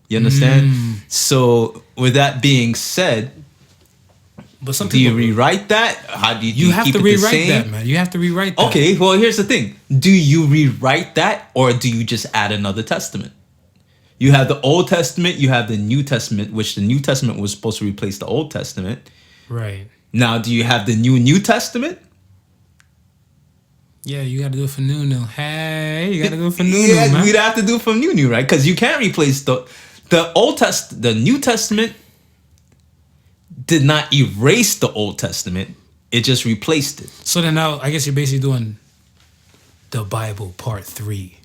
You understand? So with that being said, but some do you rewrite that? How do you have keep to it rewrite the same? that, man. You have to rewrite that. Okay, well here's the thing. Do you rewrite that or do you just add another testament? You have the Old Testament, you have the New Testament, which the New Testament was supposed to replace the Old Testament. Right. Now, do you have the New Testament? Yeah, you got to do it for new. Hey, you got to do it for new, man. We'd have to do it for new, right? Because you can't replace the New Testament did not erase the Old Testament. It just replaced it. So then now, I guess you're basically doing the Bible Part 3.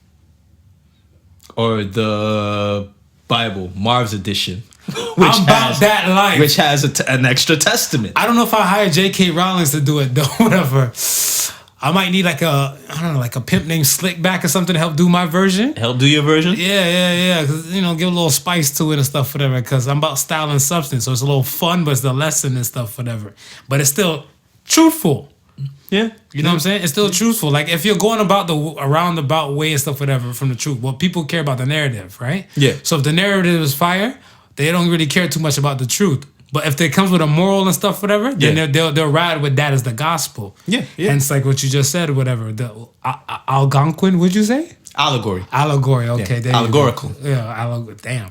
Or the Bible, Marv's edition. I'm about that life. Which has an extra testament. I don't know if I hire J.K. Rowling to do it, though, whatever. I might need like a pimp named Slickback or something to help do my version. Help do your version? Yeah. Cause, give a little spice to it and stuff, whatever. Because I'm about style and substance. So it's a little fun, but it's the lesson and stuff, whatever. But it's still truthful. Yeah. You know what I'm saying? It's still truthful. Like if you're going about the roundabout way and stuff, whatever, from the truth. Well, people care about the narrative, right? Yeah. So if the narrative is fire, they don't really care too much about the truth. But if it comes with a moral and stuff, whatever, then they'll ride with that as the gospel. Yeah. Hence, like what you just said, whatever. The Algonquin, would you say? Allegory. Okay. Yeah. Allegorical. Damn.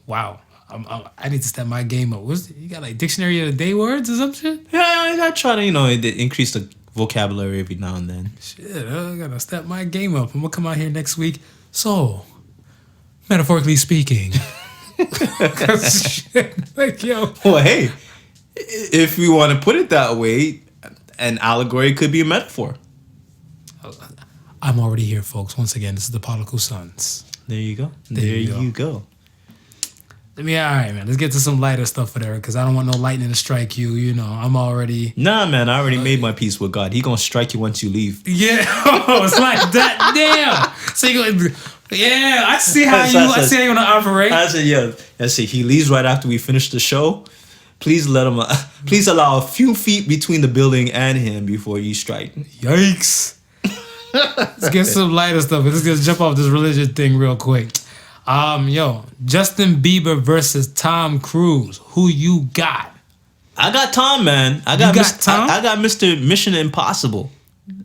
Wow. I need to step my game up. You got like dictionary of the day words or something? Yeah, I try to increase the vocabulary every now and then. Shit, I gotta step my game up. I'm gonna come out here next week. So, metaphorically speaking. Shit, like, yo. Well, hey, if we want to put it that way, an allegory could be a metaphor. I'm already here, folks. Once again, this is the Podical Sons. There you go. There you go. All right, man. Let's get to some lighter stuff for there, because I don't want no lightning to strike you. You know, I'm already. Nah, man. I already made my peace with God. He gonna strike you once you leave. Yeah, it's like that. Damn. So you go. Yeah, I see how I see how you wanna operate. I said, yeah. I said he leaves right after we finish the show. Please let him. Please allow a few feet between the building and him before you strike. Yikes. Let's get some lighter stuff. Let's just jump off this religious thing real quick. Justin Bieber versus Tom Cruise. Who you got? I got Tom, man. I got Tom. I got Mr. Mission Impossible.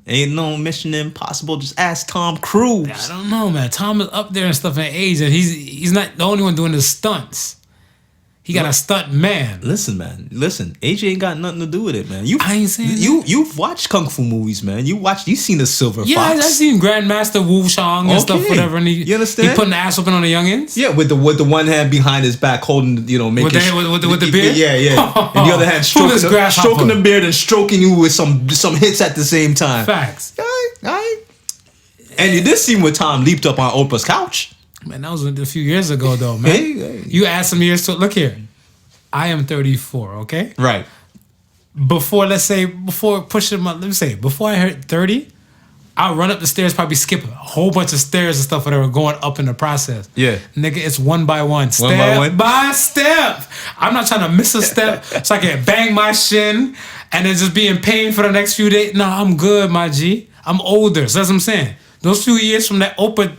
Ain't no Mission Impossible. Just ask Tom Cruise. I don't know, man. Tom is up there and stuff in age, and he's not the only one doing the stunts. He got a stunt man. Listen, man. Listen, AJ ain't got nothing to do with it, man. I ain't saying you've watched kung fu movies, man. You seen the Silver Fox. Yeah, I seen Grandmaster Wu Shang and stuff, whatever. And you understand? He putting the ass open on the youngins. Yeah, with the one hand behind his back, holding, making with the beard. Yeah. And the other hand stroking the beard and stroking you with some hits at the same time. Facts. And you did see when Tom leaped up on Oprah's couch. Man, that was a few years ago, though, man. Hey. You add some years to it. Look here. I am 34, okay? Right. Before I hit 30, I'll run up the stairs, probably skip a whole bunch of stairs and stuff that were going up in the process. Yeah. Nigga, it's one by one. Step by step. I'm not trying to miss a step so I can bang my shin and then just be in pain for the next few days. Nah, I'm good, my G. I'm older, so that's what I'm saying. Those few years from that open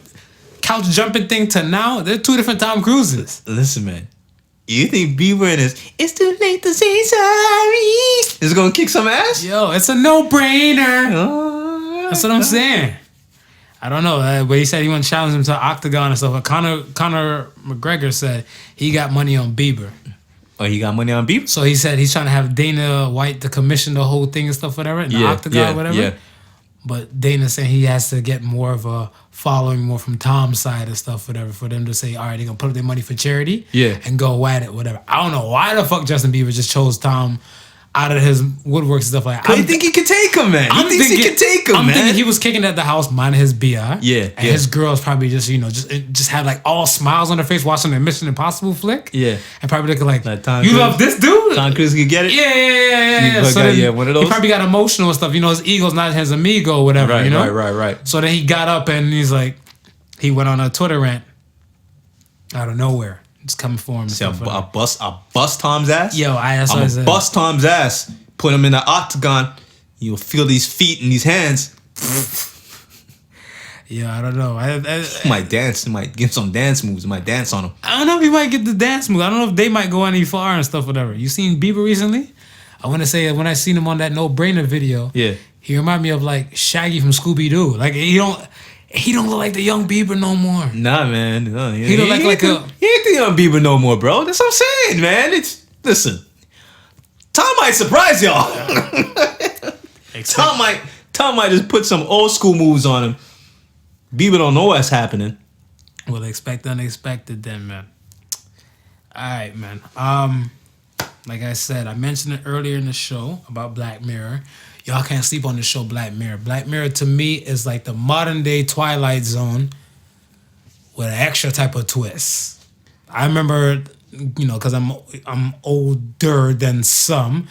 couch jumping thing to now, they're two different Tom Cruises. Listen, man. You think Bieber and it's too late to say sorry is gonna kick some ass? Yo, it's a no-brainer. That's what I'm saying. I don't know, but he said he want to challenge him to Octagon and stuff. But Conor McGregor said he got money on Bieber. Oh, he got money on Bieber? So he said he's trying to have Dana White to commission the whole thing and stuff, whatever, in the Octagon, whatever. Yeah. But Dana saying he has to get more of a following more from Tom's side and stuff, whatever, for them to say, all right, they're going to put up their money for charity and go at it, whatever. I don't know why the fuck Justin Bieber just chose Tom out of his woodworks and stuff like that. I think he could take him, man. He I'm thinking he was kicking at the house, minding his BI. Yeah. And his girls probably just, just had like all smiles on their face watching the Mission Impossible flick. Yeah. And probably looking like Tom you Cruise. Love this dude? Tom Cruise can get it? Yeah. So then one of those. He probably got emotional and stuff. His ego's not his amigo or whatever, Right. So then he got up and he's like, he went on a Twitter rant out of nowhere. Just coming for him. I bust Tom's ass? Yo, I'm gonna bust Tom's ass. Put him in the octagon. You'll feel these feet and these hands. Yeah, I don't know. I might dance. Might get some dance moves. Might dance on him. I don't know if he might get the dance move. I don't know if they might go any far and stuff, whatever. You seen Bieber recently? I want to say when I seen him on that No Brainer video, he reminded me of like Shaggy from Scooby Doo. Like he don't look like the young Bieber no more. Nah, man. No, he look like he ain't the young Bieber no more, bro. That's what I'm saying, man. Listen. Tom might surprise y'all. Tom might just put some old school moves on him. Bieber don't know what's happening. Well, expect the unexpected then, man. All right, man. Like I said, I mentioned it earlier in the show about Black Mirror. Y'all can't sleep on the show Black Mirror. Black Mirror to me is like the modern day Twilight Zone with an extra type of twist. I remember, because I'm older than some.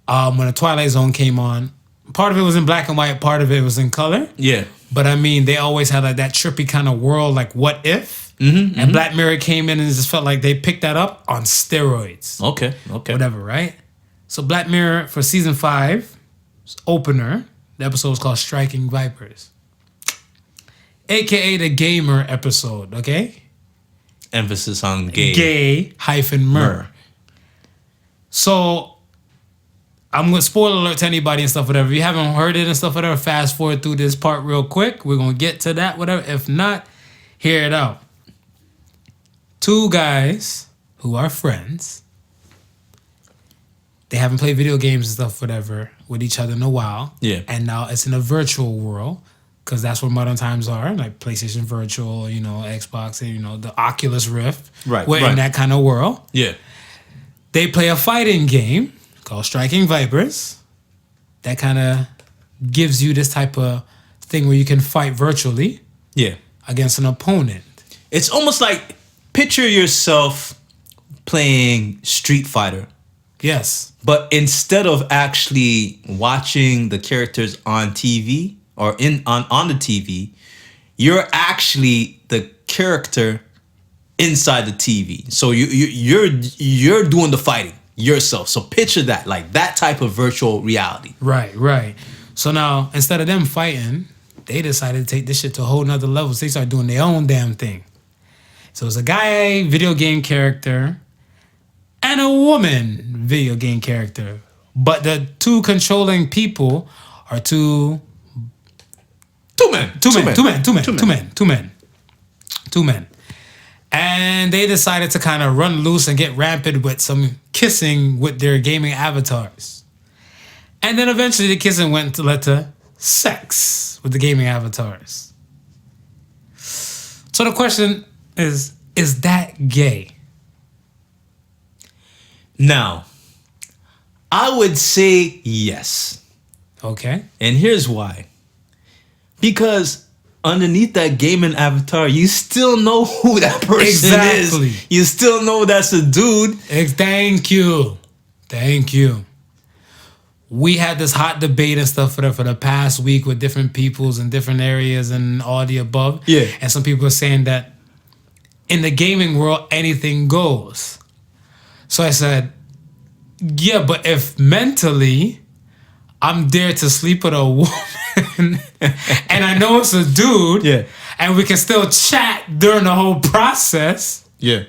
When the Twilight Zone came on, part of it was in black and white, part of it was in color. Yeah. But I mean, they always had like that trippy kind of world, like what if? And Black Mirror came in and it just felt like they picked that up on steroids. Okay. Whatever, right? So Black Mirror for season 5, opener, the episode was called Striking Vipers. AKA the gamer episode, okay? Emphasis on gay. Gay-mer. So, I'm going to spoil alert to anybody and stuff, whatever. If you haven't heard it and stuff, whatever, fast forward through this part real quick. We're going to get to that, whatever. If not, hear it out. 2 guys who are friends. They haven't played video games and stuff, whatever, with each other in a while. Yeah. And now it's in a virtual world. Because that's what modern times are, like PlayStation Virtual, Xbox, and, the Oculus Rift. Right. We're in that kind of world. Yeah. They play a fighting game called Striking Vipers. That kind of gives you this type of thing where you can fight virtually. Yeah. Against an opponent. It's almost like picture yourself playing Street Fighter. Yes. But instead of actually watching the characters on TV or on the TV, you're actually the character inside the TV. So you're doing the fighting yourself. So picture that, like that type of virtual reality. Right. So now instead of them fighting, they decided to take this shit to a whole nother level. So they started doing their own damn thing. So it's a guy video game character and a woman video game character. But the two controlling people are two men. And they decided to kind of run loose and get rampant with some kissing with their gaming avatars. And then eventually the kissing led to sex with the gaming avatars. So the question is that gay? Now, I would say yes. Okay. And here's why. Because underneath that gaming avatar, you still know who that person is. You still know that's a dude. Thank you. We had this hot debate and stuff for the past week with different peoples in different areas and all the above. Yeah. And some people are saying that in the gaming world, anything goes. So I said, yeah, but if mentally I'm there to sleep with a woman and I know it's a dude, yeah, and we can still chat during the whole process. Yeah.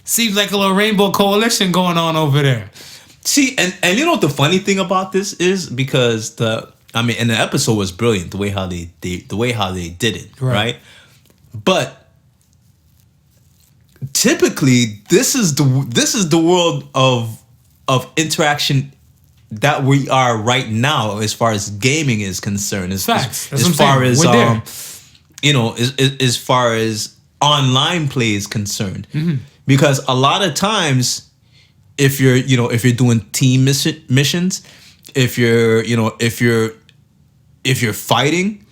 Seems like a little rainbow coalition going on over there. See, and you know what the funny thing about this is, because and the episode was brilliant the way how they did it, right? But typically this is the world of interaction that we are right now as far as gaming is concerned. As far as online play is concerned. Mm-hmm. Because a lot of times, if you're doing team missions, if you're fighting,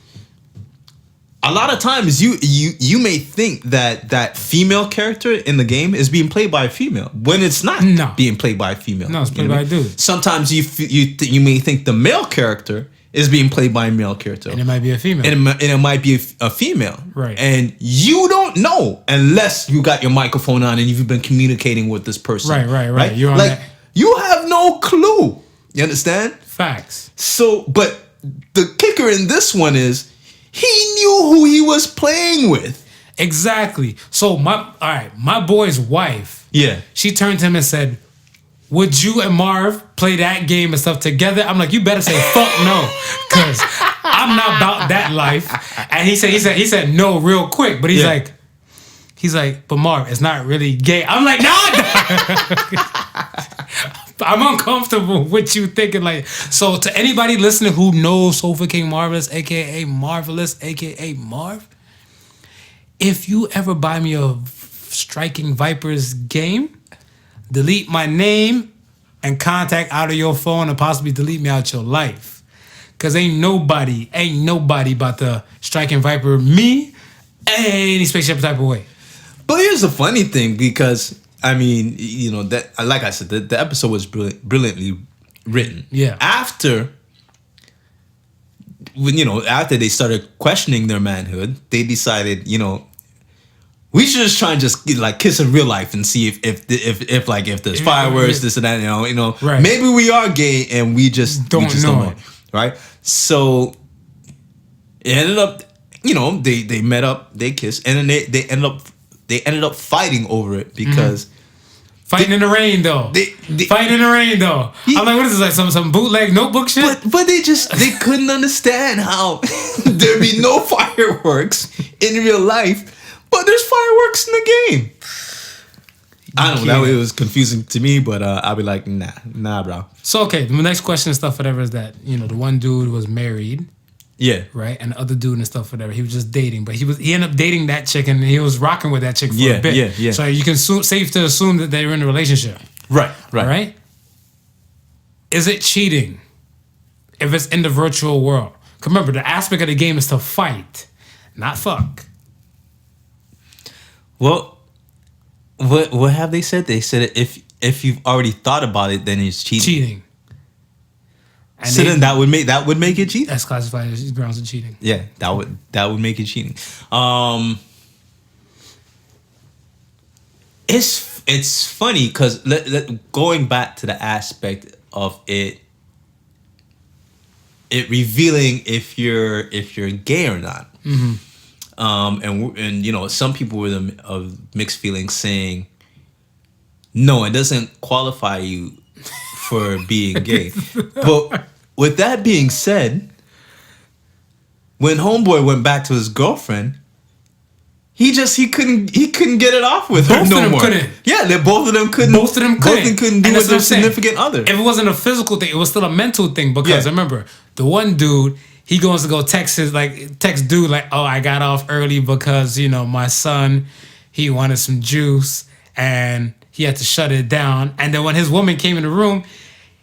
a lot of times you may think that female character in the game is being played by a female when it's not being played by a female. No, it's played by a dude. Sometimes you may think the male character is being played by a male character. And it might be a female. And it might be a female. Right. And you don't know unless you got your microphone on and you've been communicating with this person. Right. You're on that. You have no clue. You understand? Facts. So, but the kicker in this one is he knew who he was playing with. Exactly. So my boy's wife. Yeah. She turned to him and said, "Would you and Marv play that game and stuff together?" I'm like, you better say fuck no, because I'm not about that life. And he said no real quick, but he's like, but Marv, it's not really gay. I'm like, nah. I'm uncomfortable with you thinking like. So to anybody listening who knows Sofa King Marvelous, aka Marvelous, aka Marv, if you ever buy me a Striking Vipers game, delete my name and contact out of your phone and possibly delete me out your life. Cause ain't nobody about to Striking Viper me any spaceship type of way. But here's the funny thing, because I mean, that, like I said, the episode was brilliantly written. Yeah. After they started questioning their manhood, they decided, we should just try and just kiss in real life and see if there's fireworks, this and that, Right. Maybe we are gay and we just don't know, right? So it ended up, they met up, they kissed, and then they ended up fighting over it because fighting in the rain though. Fighting in the rain though. I'm like, what is this, like some bootleg notebook shit? But they couldn't understand how there'd be no fireworks in real life. But there's fireworks in the game. I don't know. It was confusing to me, but I'll be like, nah, bro. So, okay, the next question and stuff, whatever, is that, the one dude was married. Yeah. Right? And the other dude and stuff, whatever, he was just dating. But he ended up dating that chick, and he was rocking with that chick for a bit. Yeah. So you can safe to assume that they were in a relationship. Right. All right? Is it cheating if it's in the virtual world? 'Cause remember, the aspect of the game is to fight, not fuck. Well, what have they said? They said if you've already thought about it, then it's cheating. Cheating. And So then that would make it cheating. That's classified as grounds of cheating. Yeah, that would make it cheating. It's funny because going back to the aspect of it revealing if you're gay or not. Mm-hmm. And you know, some people were of mixed feelings saying, no, it doesn't qualify you for being gay. But with that being said, when homeboy went back to his girlfriend, he couldn't get it off with her no more. Couldn't. Yeah, both of them couldn't. Both of them couldn't do with their significant other. If it wasn't a physical thing, it was still a mental thing. Because remember, the one dude, he goes to go text dude like, oh, I got off early because, you know, my son, he wanted some juice and he had to shut it down. And then when his woman came in the room,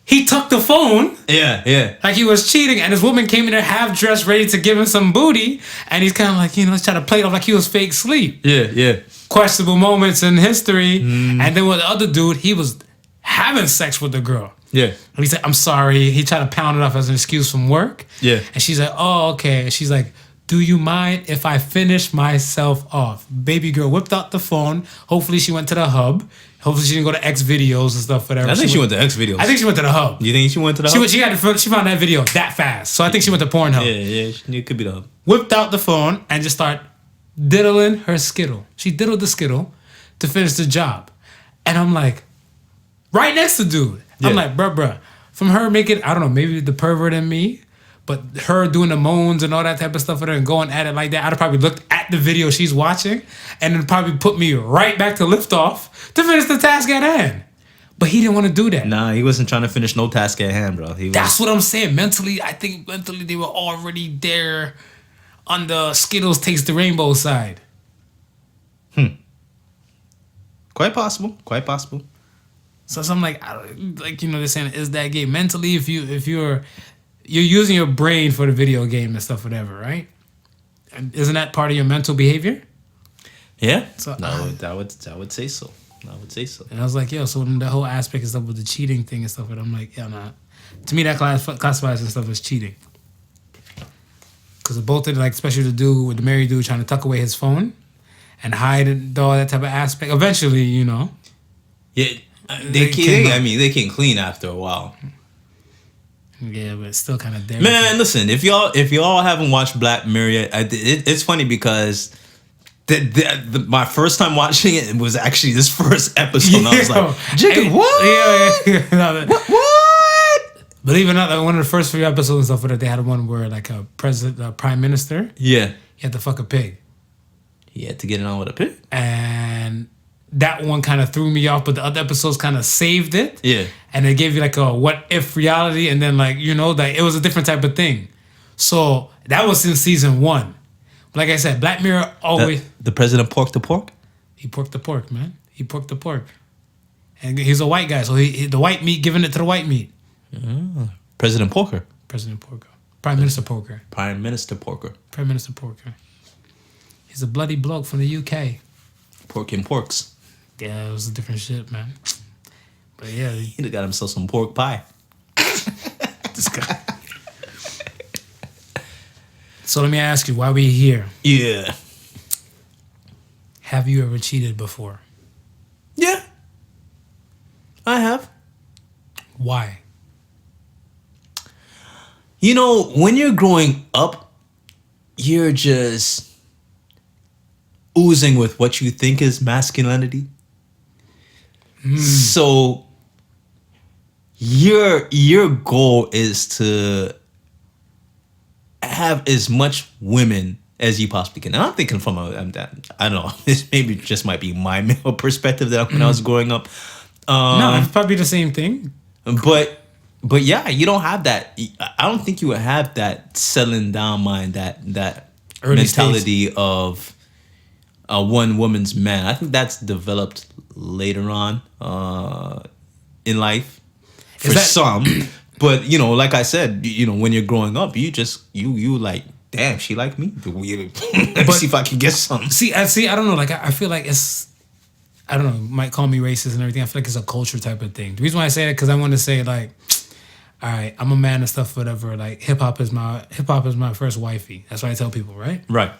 he took the phone. Yeah. Like he was cheating. And his woman came in there half dressed, ready to give him some booty. And he's kind of like, you know, he's trying to play it off like he was fake sleep. Yeah. Questionable moments in history. And then with the other dude, he was having sex with the girl. Yeah. And he said, I'm sorry. He tried to pound it off as an excuse from work. Yeah. And she's like, oh, okay. And she's like, do you mind if I finish myself off? Baby girl whipped out the phone. Hopefully she went to the hub. Hopefully she didn't go to X videos and stuff, whatever. I think she went to X videos. I think she went to the hub. You think she went to the hub? She found that video that fast. So I think she went to Pornhub. Yeah. It could be the hub. Whipped out the phone and just started diddling her Skittle. She diddled the Skittle to finish the job. And I'm like, right next to dude. Yeah. I'm like, bruh. From her making, I don't know, maybe the pervert in me, but her doing the moans and all that type of stuff with her and going at it like that, I'd have probably looked at the video she's watching and then probably put me right back to liftoff to finish the task at hand. But he didn't want to do that. Nah, he wasn't trying to finish no task at hand, bro. That's what I'm saying. I think mentally they were already there on the Skittles Taste the Rainbow side. Quite possible. So I'm like, you know, they're saying, is that gay? Mentally, if you're using your brain for the video game and stuff, whatever, right? And isn't that part of your mental behavior? Yeah. So I would say so. And I was like, yo, so the whole aspect and stuff with the cheating thing and stuff, and I'm like, yeah, nah. To me, that classifies and stuff as cheating. Because both of, like, especially the dude with the married dude trying to tuck away his phone and hide and all that type of aspect. Eventually, you know. Yeah. They can clean after a while. Yeah, but it's still kind of there. Man, listen, if y'all haven't watched Black Mirror yet, it's funny because my first time watching it was actually this first episode. And I was like, Jacob, what? Yeah. What? Believe it or not, one of the first few episodes and stuff, they had one where like a prime minister, he had to fuck a pig. He had to get it on with a pig, and that one kind of threw me off, but the other episodes kind of saved it. Yeah. And they gave you like a what if reality, and then like, you know, like it was a different type of thing. So that was in season 1. Like I said, Black Mirror always... The president porked the pork? He porked the pork, man. He porked the pork. And he's a white guy, so the white meat, giving it to the white meat. President Porker. President Porker. Prime Minister Porker. Prime Minister Porker. Prime Minister Porker. He's a bloody bloke from the UK. Pork and porks. Yeah, it was a different shit, man. But yeah. He got himself some pork pie. This guy. So let me ask you, why we here? Yeah. Have you ever cheated before? Yeah. I have. Why? You know, when you're growing up, you're just oozing with what you think is masculinity. So your goal is to have as much women as you possibly can. And I'm thinking from I don't know, this maybe just might be my male perspective that when I was growing up. No, it's probably the same thing. But yeah, you don't have that. I don't think you would have that settling down mind, that early mentality stage of a one woman's man. I think that's developed later on in life for some. But you know, like I said, you know, when you're growing up, you just you like damn, she like me. Let me see if I can get some. See. I don't know. Like, I feel like it's. I don't know. Might call me racist and everything. I feel like it's a culture type of thing. The reason why I say that because I want to say like, all right, I'm a man and stuff, whatever. Like, hip hop is my first wifey. That's what I tell people, right? Right.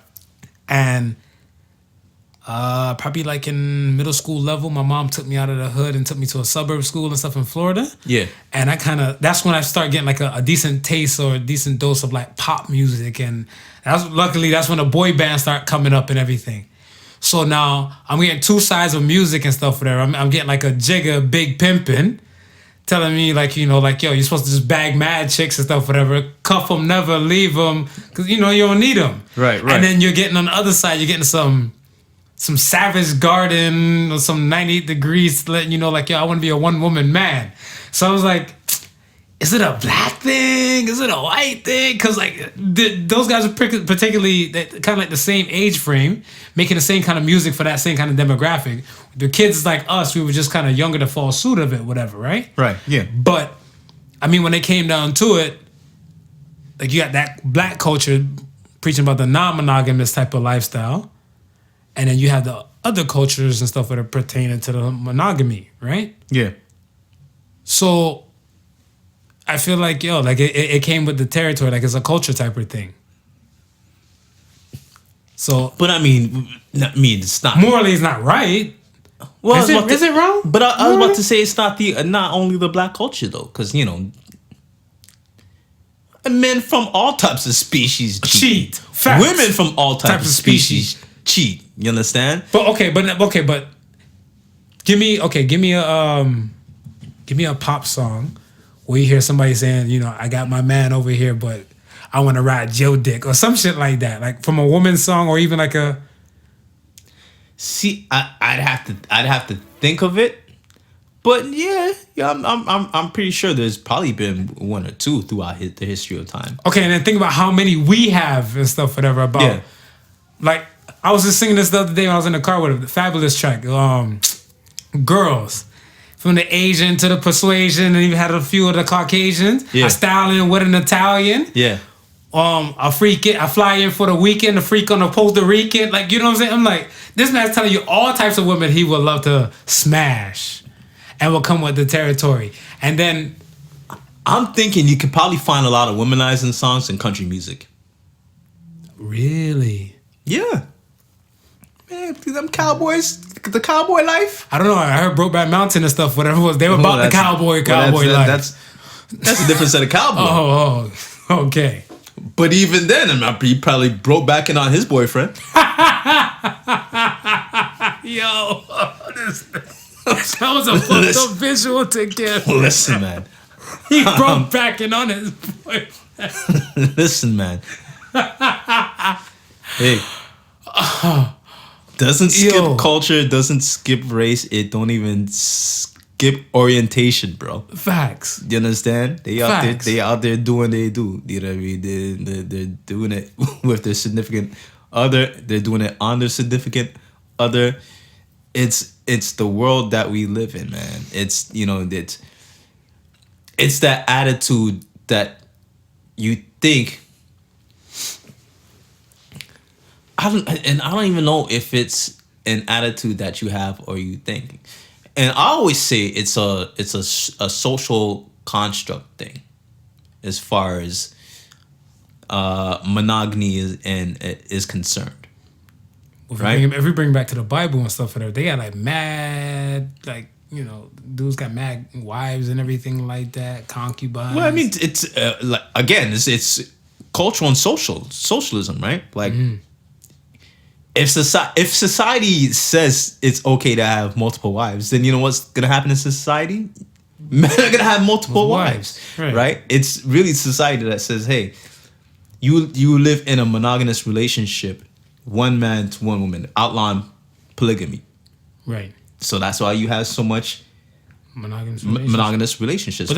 And probably like in middle school level, my mom took me out of the hood and took me to a suburb school and stuff in Florida. Yeah. And that's when I start getting like a decent taste or a decent dose of like pop music. And luckily that's when the boy bands start coming up and everything. So now I'm getting two sides of music and stuff whatever. I'm getting like a Jigga Big Pimpin' telling me like, you know, like, yo, you're supposed to just bag mad chicks and stuff whatever. Cuff them, never leave them. Because, you know, you don't need them. Right. And then you're getting on the other side, you're getting some Savage Garden or some 98 Degrees letting you know like, yo, I want to be a one-woman man. So I was like, is it a black thing? Is it a white thing? Because like those guys are particularly kind of like the same age frame, making the same kind of music for that same kind of demographic. The kids like us, we were just kind of younger to fall suit of it, whatever, right? Right, yeah. But, I mean, when it came down to it, like you got that black culture preaching about the non-monogamous type of lifestyle. And then you have the other cultures and stuff that are pertaining to the monogamy, right? Yeah. So I feel like, yo, like it came with the territory, like it's a culture type of thing. So, but I mean, it's not morally, it's not right. Well, is it wrong? But I was about to say it's not only the black culture though, because you know, men from all types of species cheat. Facts. Women from all types of species cheat. You understand? But give me a pop song where you hear somebody saying, you know, I got my man over here, but I want to ride Joe dick or some shit like that, like from a woman's song or even like a. See, I'd have to think of it, but yeah, I'm pretty sure there's probably been one or two throughout the history of time. Okay, and then think about how many we have and stuff, whatever. About like. I was just singing this the other day when I was in the car with a fabulous track. Girls. From the Asian to the persuasion, and even had a few of the Caucasians. Yeah. A stallion with an Italian. Yeah. I fly in for the weekend, a freak on a Puerto Rican. Like, you know what I'm saying? I'm like, this man's telling you all types of women he would love to smash and will come with the territory. And then I'm thinking you could probably find a lot of womanizing songs in country music. Really? Yeah. Man, them cowboys, the cowboy life. I don't know. I heard Brokeback Mountain and stuff, whatever it was. They were about the cowboy life. That's a different set of cowboy. Oh, okay. But even then, he probably broke back in on his boyfriend. Yo, that was a fucked up visual to get. Listen, man. He broke back in on his boyfriend. Listen, man. Hey. Doesn't skip culture, doesn't skip race, it don't even skip orientation, bro. Facts. You understand? They out there doing what they do. You know what I mean? They're doing it with their significant other. They're doing it on their significant other. It's the world that we live in, man. It's, you know, it's that attitude that you think. I don't even know if it's an attitude that you have or you think. And I always say it's a social construct thing, as far as monogamy is concerned. Right? If we bring back to the Bible and stuff, they got like mad, like, you know, dudes got mad wives and everything like that, concubines. Well, I mean, it's like, again, it's cultural and socialism, right? Like. Mm-hmm. If society says it's okay to have multiple wives, then you know what's gonna happen in society? Men are gonna have multiple wives, right? It's really society that says, "Hey, you live in a monogamous relationship, one man to one woman, outlawing polygamy." Right. So that's why you have so much monogamous relationships. But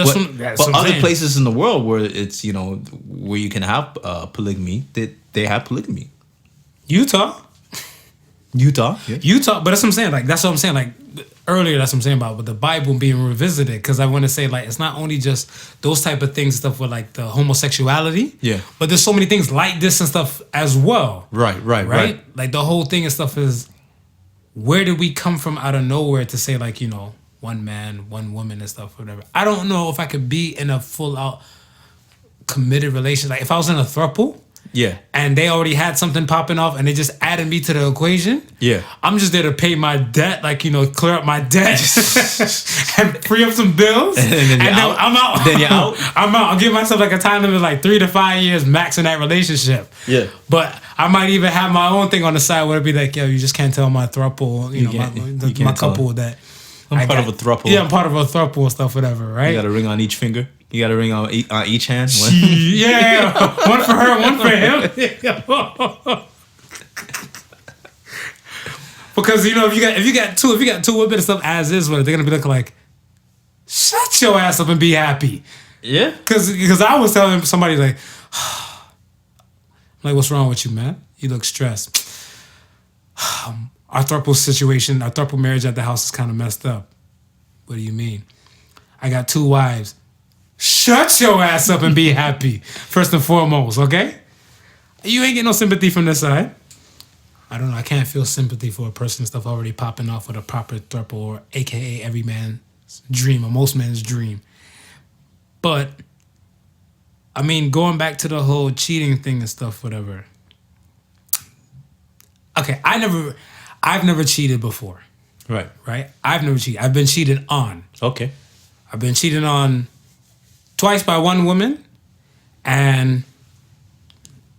other places in the world where it's, you know, where you can have polygamy, they have polygamy. Utah, yeah. but that's what I'm saying. Like, that's what I'm saying. Like, earlier, that's what I'm saying about with the Bible being revisited, because I want to say like it's not only just those type of things and stuff with like the homosexuality, but there's so many things like this and stuff as well. Right. Like the whole thing and stuff is, where did we come from out of nowhere to say like, you know, one man, one woman and stuff, whatever. I don't know if I could be in a full out committed relationship. Like if I was in a throuple, and they already had something popping off and they just added me to the equation, I'm just there to pay my debt, like, you know, clear up my debt and free up some bills, and then I'm out. Then you're out. I'm out. I'll give myself like a time limit, like 3 to 5 years max in that relationship. But I might even have my own thing on the side where it'd be like, yo, you just can't tell my throuple, my couple that I'm part of a throuple. Yeah, I'm part of a throuple and stuff, whatever, right? You got a ring on each finger. You got a ring on each hand. Yeah, one for her, one for him. Because you know, if you got two women and stuff as is, they're gonna be looking like, shut your ass up and be happy. Yeah. Because I was telling somebody like, what's wrong with you, man? You look stressed. Our throuple situation, our throuple marriage at the house is kind of messed up. What do you mean? I got 2 wives. Shut your ass up and be happy, first and foremost, okay? You ain't getting no sympathy from this side. I don't know. I can't feel sympathy for a person and stuff already popping off with a proper throuple, or AKA every man's dream, or most men's dream. But, I mean, going back to the whole cheating thing and stuff, whatever. Okay, I've never cheated before. Right. I've never cheated. I've been cheated on. Okay. I've been cheated on twice by one woman, and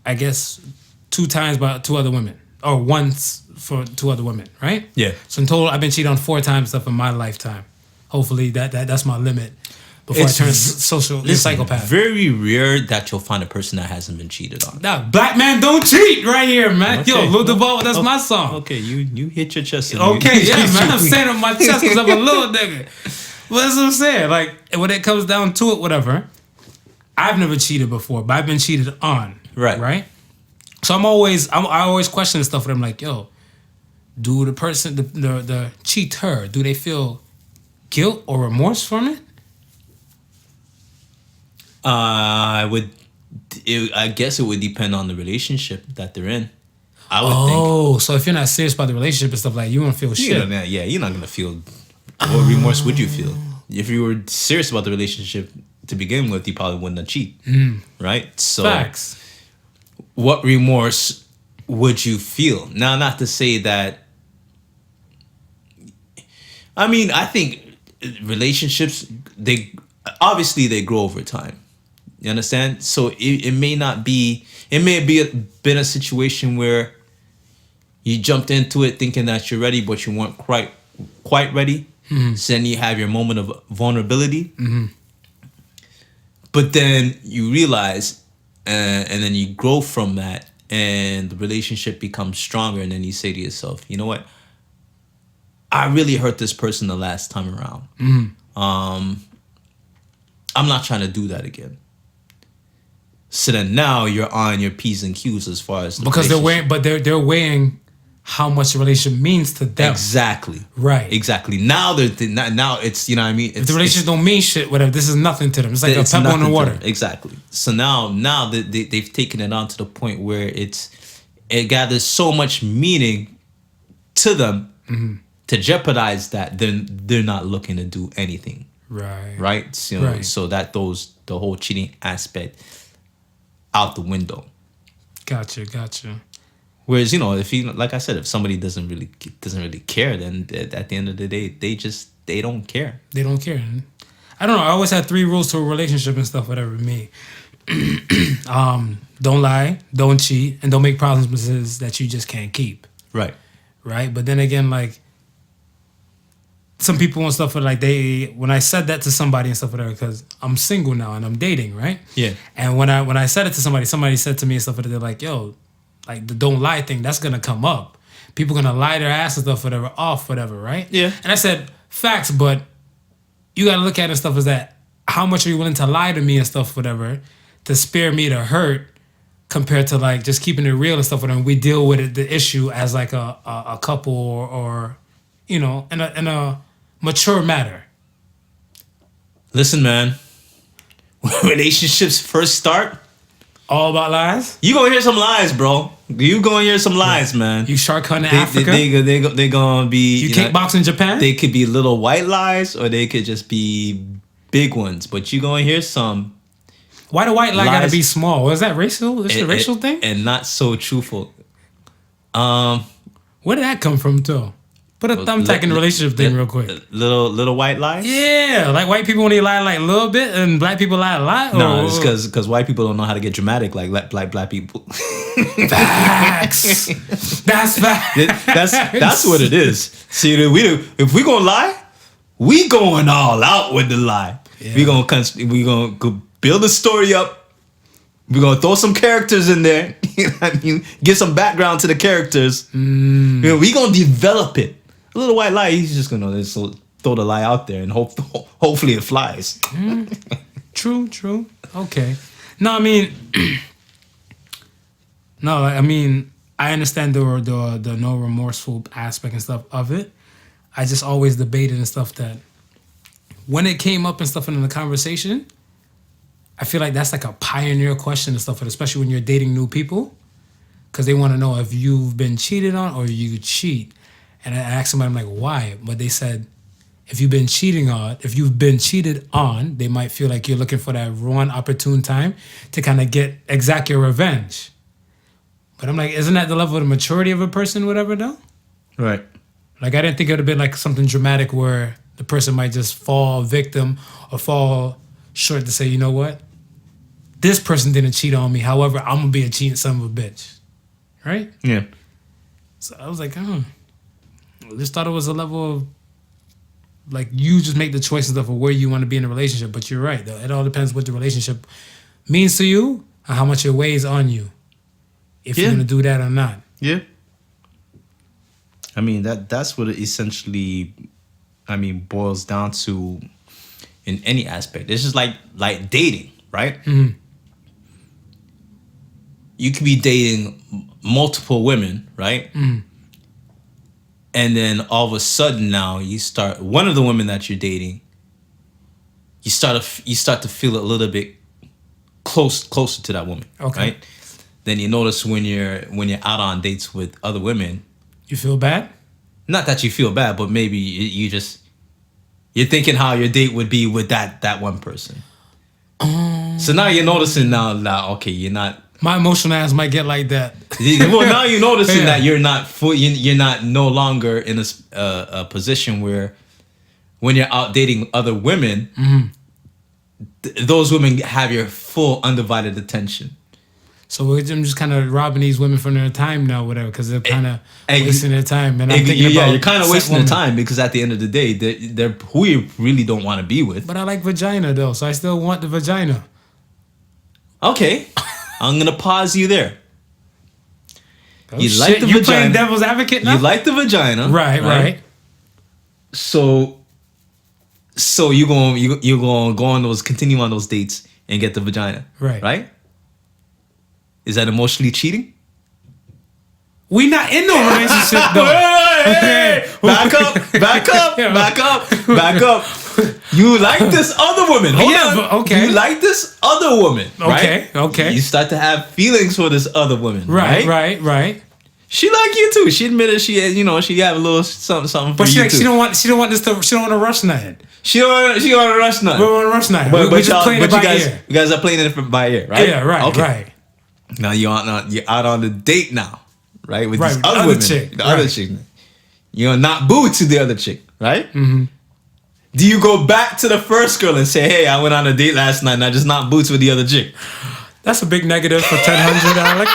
I guess 2 times by 2 other women, or once for 2 other women, right? Yeah. So in total, I've been cheated on 4 times stuff in my lifetime. Hopefully that's my limit before I turn psychopath. Very rare that you'll find a person that hasn't been cheated on. Nah, black man don't cheat right here, man. Okay. Yo, Lil Duval, that's my song. Okay, you hit your chest. Okay, yeah, man. I'm saying it on my chest because I'm a little nigga. Well, that's what I'm saying. Like, when it comes down to it, whatever, I've never cheated before, but I've been cheated on. Right? So I always question stuff with them, like, yo, do the person, the cheater, do they feel guilt or remorse from it? I guess it would depend on the relationship that they're in. I would think. Oh, so if you're not serious about the relationship and stuff, like, you won't feel shit. Yeah, you're not gonna feel. What remorse would you feel? If you were serious about the relationship to begin with, you probably wouldn't have cheated, right? So, facts. What remorse would you feel? Now, not to say that. I mean, I think relationships, they grow over time. You understand? So it may been a situation where you jumped into it thinking that you're ready, but you weren't quite ready. So then you have your moment of vulnerability. But then you realize, and then you grow from that, and the relationship becomes stronger, and then you say to yourself, you know what? I really hurt this person the last time around. I'm not trying to do that again. So then now you're on your P's and Q's as far as because they're weighing how much the relationship means to them. Exactly. Right. Exactly. Now now it's, you know what I mean? If the relationship don't mean shit, whatever, this is nothing to them. It's like a pebble in the water. Exactly. So now they've taken it on to the point where it gathers so much meaning to them to jeopardize that they're not looking to do anything. Right. So that throws the whole cheating aspect out the window. Gotcha. Whereas, like I said, if somebody doesn't really care, then at the end of the day, they don't care. They don't care. I don't know. I always had 3 rules to a relationship and stuff, whatever me. Don't lie, don't cheat, and don't make promises that you just can't keep. Right. But then again, like, some people and stuff are like, when I said that to somebody and stuff whatever, because I'm single now and I'm dating, right? Yeah. And when I said it to somebody said to me and stuff whatever, they're like, yo, like the don't lie thing, that's gonna come up. People gonna lie their ass and stuff whatever off, whatever, right? Yeah. And I said, facts, but you gotta look at it stuff as that, how much are you willing to lie to me and stuff whatever to spare me the hurt compared to like just keeping it real and stuff whatever. We deal with the issue as like a couple or in a mature matter? Listen, man. When relationships first start, all about lies. You gonna hear some lies, bro. You gonna hear some lies, man. You shark hunting Africa. They gonna be. You kickbox in Japan. They could be little white lies, or they could just be big ones. But you gonna hear some. Why the white lie gotta be small? Was that racial? Is it a racial thing? And not so truthful. Where did that come from, too? Put a thumbtack in the relationship thing real quick. Little white lies? Yeah, like white people only lie like a little bit and black people lie a lot? No, it's because white people don't know how to get dramatic like black people. Facts. That's facts. That's what it is. See, if we gonna lie, we going all out with the lie. Yeah. We gonna build a story up. We're gonna throw some characters in there. You know what I mean? Give some background to the characters. We gonna develop it. A little white lie, he's just gonna throw the lie out there and hopefully it flies. True. Okay. No, I mean, I understand the no remorseful aspect and stuff of it. I just always debated and stuff that when it came up and stuff in the conversation, I feel like that's like a pioneer question and stuff, especially when you're dating new people, because they want to know if you've been cheated on or you cheat. And I asked somebody, I'm like, why? But they said, if you've been cheated on, they might feel like you're looking for that one opportune time to kind of exact your revenge. But I'm like, isn't that the level of the maturity of a person, whatever, though? Right. Like, I didn't think it would have been like something dramatic where the person might just fall victim or fall short to say, you know what? This person didn't cheat on me. However, I'm going to be a cheating son of a bitch. Right? Yeah. So I was like, I just thought it was a level of, like, you just make the choice and stuff of where you want to be in a relationship. But you're right, though. It all depends what the relationship means to you and how much it weighs on you. If you're going to do that or not. Yeah. I mean, that's what it essentially, boils down to in any aspect. It's just like dating, right? Mm-hmm. You could be dating multiple women, right? Mm-hmm. And then all of a sudden now you start, one of the women that you're dating, you start to feel a little bit closer to that woman. Okay. Right? Then you notice when you're out on dates with other women, you feel bad? Not that you feel bad, but maybe you're thinking how your date would be with that one person. So now you're noticing now, okay, you're not. My emotional ass might get like that. Well, now you're noticing that you're not no longer in a position where when you're out dating other women, those women have your full undivided attention. So I'm just kind of robbing these women from their time now, whatever, because they're kind of wasting their time. And I'm thinking about you're kind of wasting their time because at the end of the day, they're who you really don't want to be with. But I like vagina though, so I still want the vagina. Okay, I'm gonna pause you there. Oh, you like the vagina? You playing devil's advocate now? You like the vagina, right? So you gonna go on continue on those dates and get the vagina, right? Is that emotionally cheating? We not in no relationship though. Hey, back up. You like this other woman. Hold on. Okay. You like this other woman, right? Okay. You start to have feelings for this other woman, right. She like you too. She admitted she had a little something for you too. She don't want to rush nothing. She don't want to rush nothing. We don't want to rush nothing. But just playing it by ear. You guys are playing it by ear, right? Yeah, right. Okay. Right. Now you're out on the date now, right? With this other women, chick. The other chick. You're not boo to the other chick, right? Mm-hmm. Do you go back to the first girl and say, "Hey, I went on a date last night and I just not boots with the other chick"? That's a big negative for 1,000, Alex.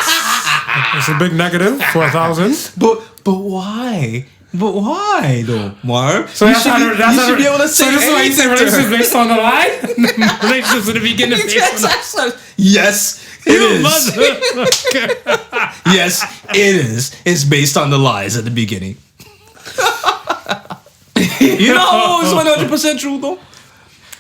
It's a big negative for 1,000. But why? But why though, Marv? So you should be able to say. So this is why you say relationships based on the lie. Relationships in the beginning based on the Yes. It is. Yes, it is. It's based on the lies at the beginning. You know, it's 100% true though.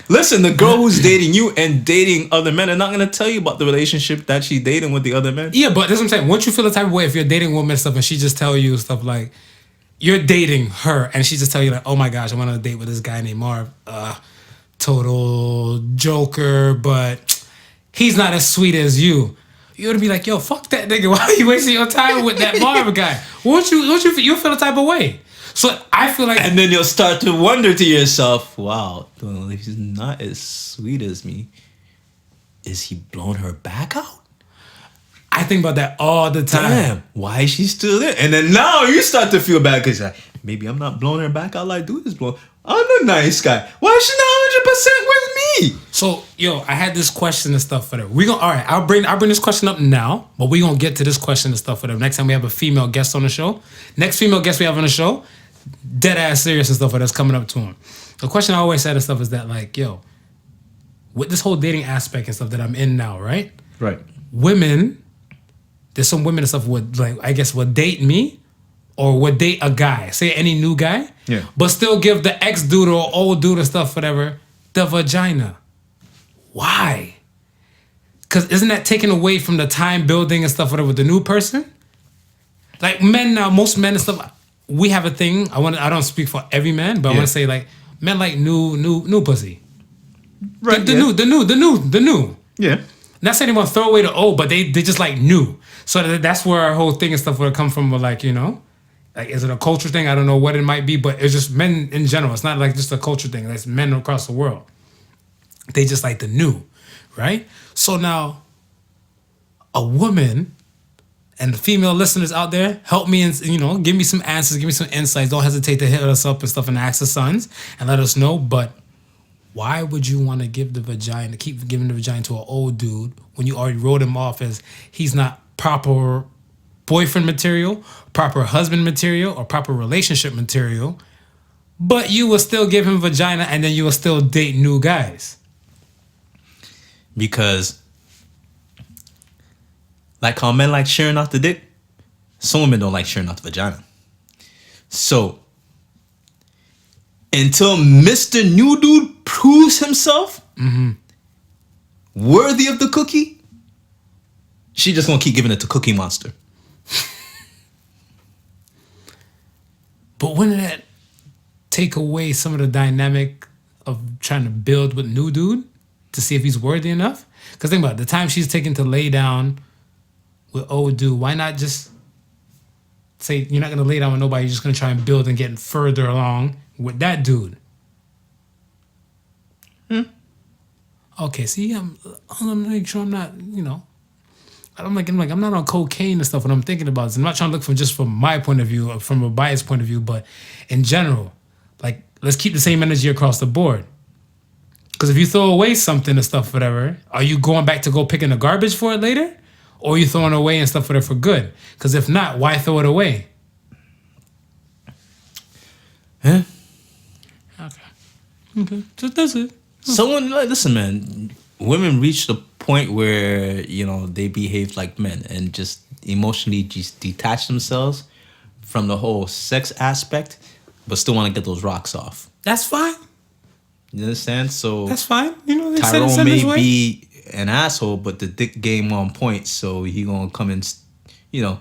Listen, the girl who's dating you and dating other men are not gonna tell you about the relationship that she's dating with the other men. Yeah, but that's what I'm saying. Once you feel the type of way, if you're dating women and stuff, and she just tell you stuff like, you're dating her and she just tell you like, oh my gosh, I went on a date with this guy named Marv. Total joker, but he's not as sweet as you. You would be like, yo, fuck that nigga. Why are you wasting your time with that Marv guy? You'll feel the type of way. So I feel like, and then you'll start to wonder to yourself, wow, well, if he's not as sweet as me, is he blowing her back out? I think about that all the time. Damn, why is she still there? And then now you start to feel bad because like, maybe I'm not blowing her back out like dude is blowing. I'm a nice guy. Why is she not 100% with me? So, yo, I had this question and stuff for them. All right, I'll bring this question up now, but we're going to get to this question and stuff for them next time we have a female guest on the show. Next female guest we have on the show, dead ass serious and stuff that's coming up to him. The question I always said and stuff is that, like, yo, with this whole dating aspect and stuff that I'm in now, right? Right. Women, there's some women and stuff would, like, I guess would date me or would date a guy, say any new guy, but still give the ex dude or old dude and stuff, whatever, the vagina. Why? Because isn't that taken away from the time building and stuff, whatever, with the new person? Like men now, most men and stuff, we have a thing. I don't speak for every man, but I want to say like men like new pussy. Right. The new. Yeah. Not saying they want to throw away the old, but they just like new. So that's where our whole thing and stuff would come from. But like, you know, like is it a culture thing? I don't know what it might be, but it's just men in general. It's not like just a culture thing. It's men across the world. They just like the new, right? So now, a woman and the female listeners out there, help me and, you know, give me some answers, give me some insights. Don't hesitate to hit us up and stuff and ask the sons and let us know. But why would you want to give the vagina, keep giving the vagina to an old dude when you already wrote him off as he's not proper boyfriend material, proper husband material, or proper relationship material, but you will still give him vagina and then you will still date new guys? Because like how men like sharing off the dick, some women don't like sharing off the vagina. So until Mr. New Dude proves himself worthy of the cookie, she just gonna keep giving it to Cookie Monster. But wouldn't that take away some of the dynamic of trying to build with new dude to see if he's worthy enough? Because think about it, the time she's taking to lay down with old dude, why not just say you're not gonna lay down with nobody, you're just gonna try and build and get further along with that dude? Okay, see, I'm making sure I'm not, you know, I'm not on cocaine and stuff when I'm thinking about this. I'm not trying to look from my point of view, or from a biased point of view, but in general, like, let's keep the same energy across the board. Because if you throw away something and stuff, whatever, are you going back to go picking the garbage for it later? Or are you throwing it away and stuff for good? Because if not, why throw it away? Huh? Okay. Just that's it. Someone, like, listen, man, women reach the point where, you know, they behave like men and just emotionally just detach themselves from the whole sex aspect, but still want to get those rocks off. That's fine. You understand? So that's fine. You know, they Tyrone said may be an asshole, but the dick game on point, so he gonna come in, you know,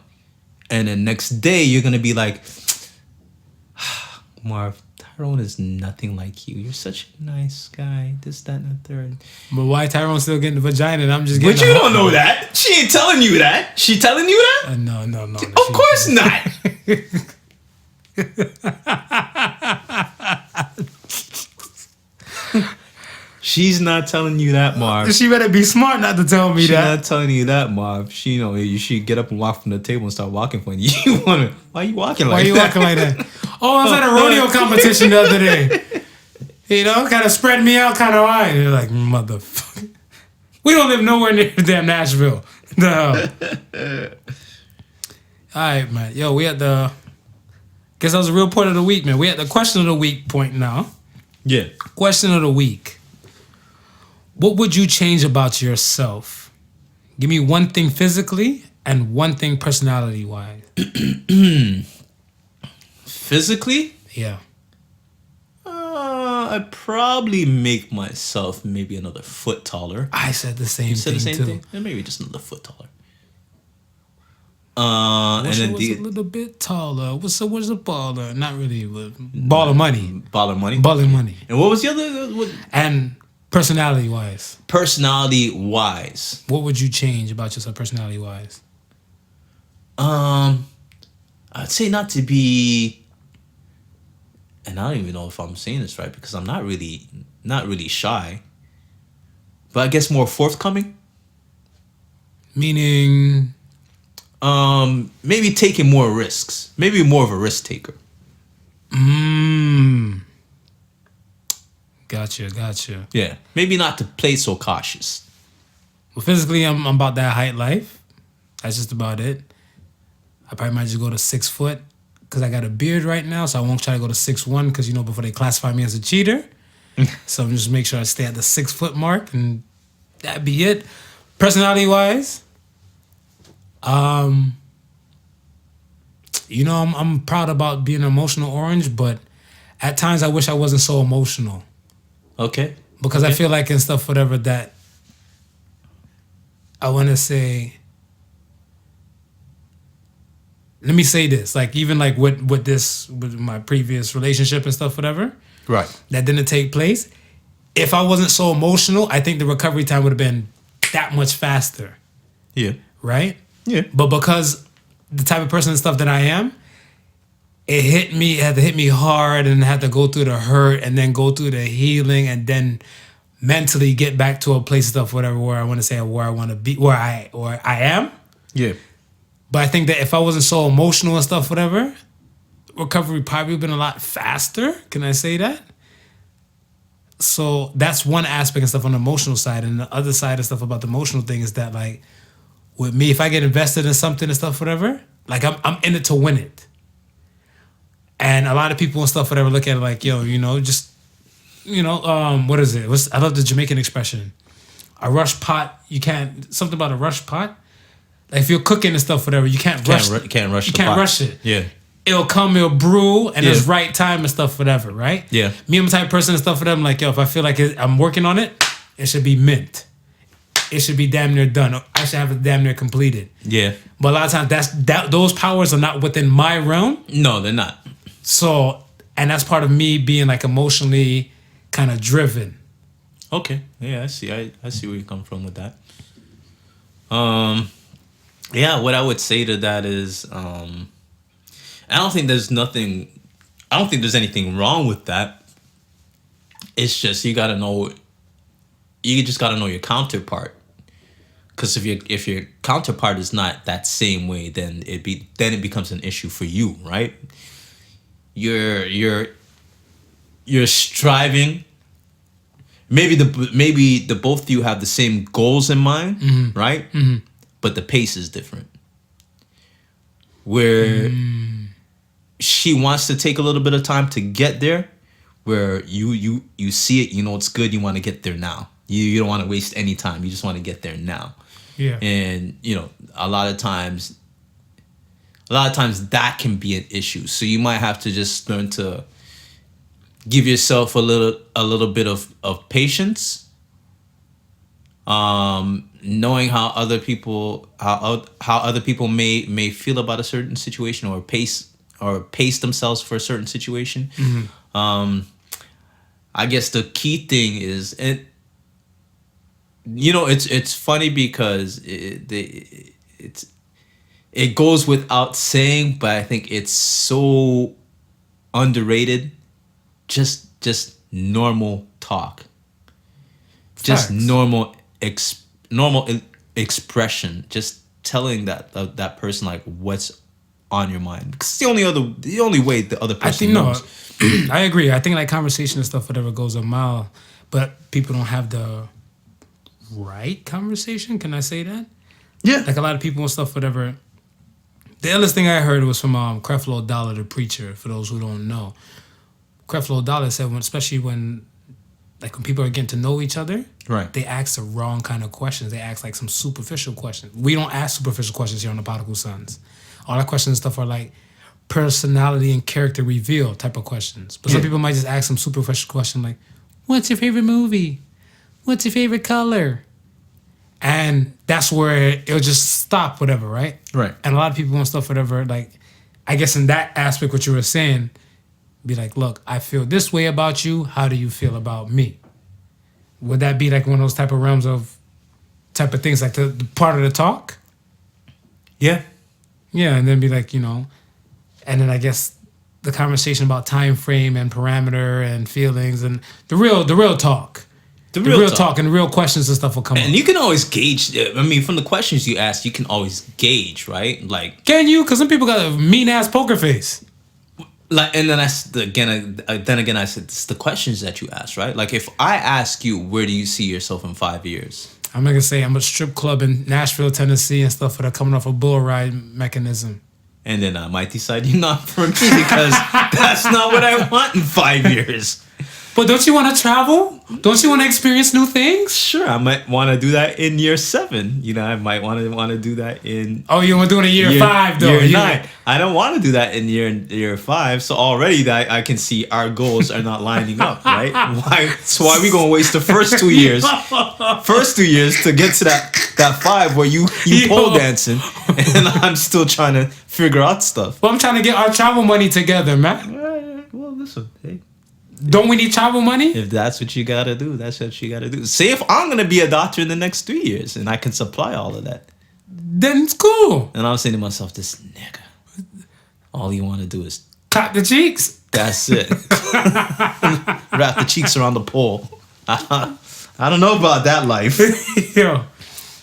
and then next day you're gonna be like, Marv, Tyrone is nothing like you. You're such a nice guy. This, that, and the third. But why Tyrone still getting the vagina and I'm just getting? But you don't know that. She ain't telling you that. She telling you that? No. Of course not. She's not telling you that, Marv. She better be smart not to tell me that. She's not telling you that, Marv. She, you know, you should get up and walk from the table and start walking for you. You wanna? Why you walking like that? Why you walking like that? Oh, I was at a rodeo competition the other day. You know, kind of spread me out kind of wide. You're like, motherfucker. We don't live nowhere near damn Nashville. No. All right, man. Yo, we at the... Guess that was the real point of the week, man. We at the question of the week point now. Yeah. Question of the week. What would you change about yourself? Give me one thing physically and one thing personality-wise. Physically? Yeah. I'd probably make myself maybe another foot taller. I said the same thing, You said the same too. thing? Yeah, maybe just another foot taller. And then was a little bit taller. What's a baller? Not really, but baller money. Baller money. Balling money. And what was the other? And personality wise. Personality wise. What would you change about yourself personality wise? I'd say not to be, and I don't even know if I'm saying this right because I'm not really shy. But I guess more forthcoming. Meaning, maybe taking more risks. Maybe more of a risk taker. Gotcha. Yeah, maybe not to play so cautious. Well, physically, I'm about that height life. That's just about it. I probably might just go to 6 foot because I got a beard right now, so I won't try to go to 6'1" because before they classify me as a cheater. So I'm just make sure I stay at the 6 foot mark, and that'd be it. Personality wise, I'm proud about being an emotional orange, but at times I wish I wasn't so emotional. Okay. Because I feel like in stuff, whatever that I want to say. Let me say this, like even like with my previous relationship and stuff, whatever. Right. That didn't take place. If I wasn't so emotional, I think the recovery time would have been that much faster. Yeah. Right? Yeah. But because the type of person and stuff that I am, it had to hit me hard and had to go through the hurt and then go through the healing and then mentally get back to a place and stuff, whatever, where I want to say, where I want to be, where I am. Yeah. But I think that if I wasn't so emotional and stuff, whatever, recovery probably would have been a lot faster. Can I say that? So that's one aspect and stuff on the emotional side. And the other side of stuff about the emotional thing is that, like, with me, if I get invested in something and stuff, whatever, like, I'm in it to win it. And a lot of people and stuff, whatever, look at it like, what is it? I love the Jamaican expression. A rush pot, something about a rush pot. Like if you're cooking and stuff, whatever, you can't rush it. Yeah. It'll brew, and it's right time and stuff, whatever, right? Yeah. Me, I'm the type of person and stuff, whatever, I'm like, if I feel like I'm working on it, it should be mint. It should be damn near done. I should have it damn near completed. Yeah. But a lot of times, those powers are not within my realm. No, they're not. So, and that's part of me being like emotionally kind of driven. Okay. Yeah, I see. I see where you come from with that. Yeah, what I would say to that is, I don't think there's anything wrong with that. It's just you just gotta know your counterpart. Because if your counterpart is not that same way, then it becomes an issue for you, right? You're striving. Maybe the both of you have the same goals in mind, right? Mm-hmm. But the pace is different. Where she wants to take a little bit of time to get there, where you see it, it's good, you want to get there now. You don't want to waste any time. You just want to get there now. Yeah. And a lot of times that can be an issue. So you might have to just learn to give yourself a little bit of patience. Knowing how other people may feel about a certain situation or pace themselves for a certain situation. Mm-hmm. I guess the key thing is, and it's funny because it goes without saying, but I think it's so underrated. Just normal talk. Just Facts. normal expression, just telling that person like what's on your mind, because it's the only way the other person knows. I agree. I think like conversation and stuff, whatever, goes a mile, but people don't have the right conversation. Can I say that? Yeah. Like a lot of people and stuff, whatever. The illest thing I heard was from Creflo Dollar, the preacher. For those who don't know, Creflo Dollar said, especially when people are getting to know each other, right? They ask the wrong kind of questions. They ask like some superficial questions. We don't ask superficial questions here on the Podical Sons. All our questions and stuff are like personality and character reveal type of questions. But some people might just ask some superficial question like, "What's your favorite movie? What's your favorite color?" And that's where it'll just stop, whatever, right? Right. And a lot of people and stuff, whatever, like, I guess in that aspect, what you were saying, be like, look, I feel this way about you. How do you feel about me? Would that be like one of those type of realms of type of things, like the part of the talk? Yeah. Yeah, and then be like, and then I guess the conversation about time frame and parameter and feelings and the real talk. The real talk and the real questions and stuff will come up. And you can always gauge. I mean, from the questions you ask, you can always gauge, right? Like, can you? Because some people got a mean ass poker face. Like, and then I said, it's the questions that you ask, right? Like, if I ask you, where do you see yourself in 5 years? I'm not gonna say I'm a strip club in Nashville, Tennessee, and stuff that are coming off a bull ride mechanism. And then I might decide you're not for me because that's not what I want in 5 years. But don't you want to travel? Don't you want to experience new things? Sure, I might want to do that in year 7. I might want to do that in. Oh, you want to do it in year 5 though? Year 9. I don't want to do that in year 5. So already that I can see our goals are not lining up, right? Why are we gonna waste the first 2 years? First 2 years to get to that 5 where you pole dancing, and I'm still trying to figure out stuff. Well, I'm trying to get our travel money together, man. Well, listen, hey. Don't we need travel money? If that's what you gotta do, that's what you gotta do. Say if I'm gonna be a doctor in the next 3 years and I can supply all of that, then it's cool. And I'm saying to myself, this nigga, all you want to do is clap the cheeks. That's it. Wrap the cheeks around the pole. I don't know about that life. Yo,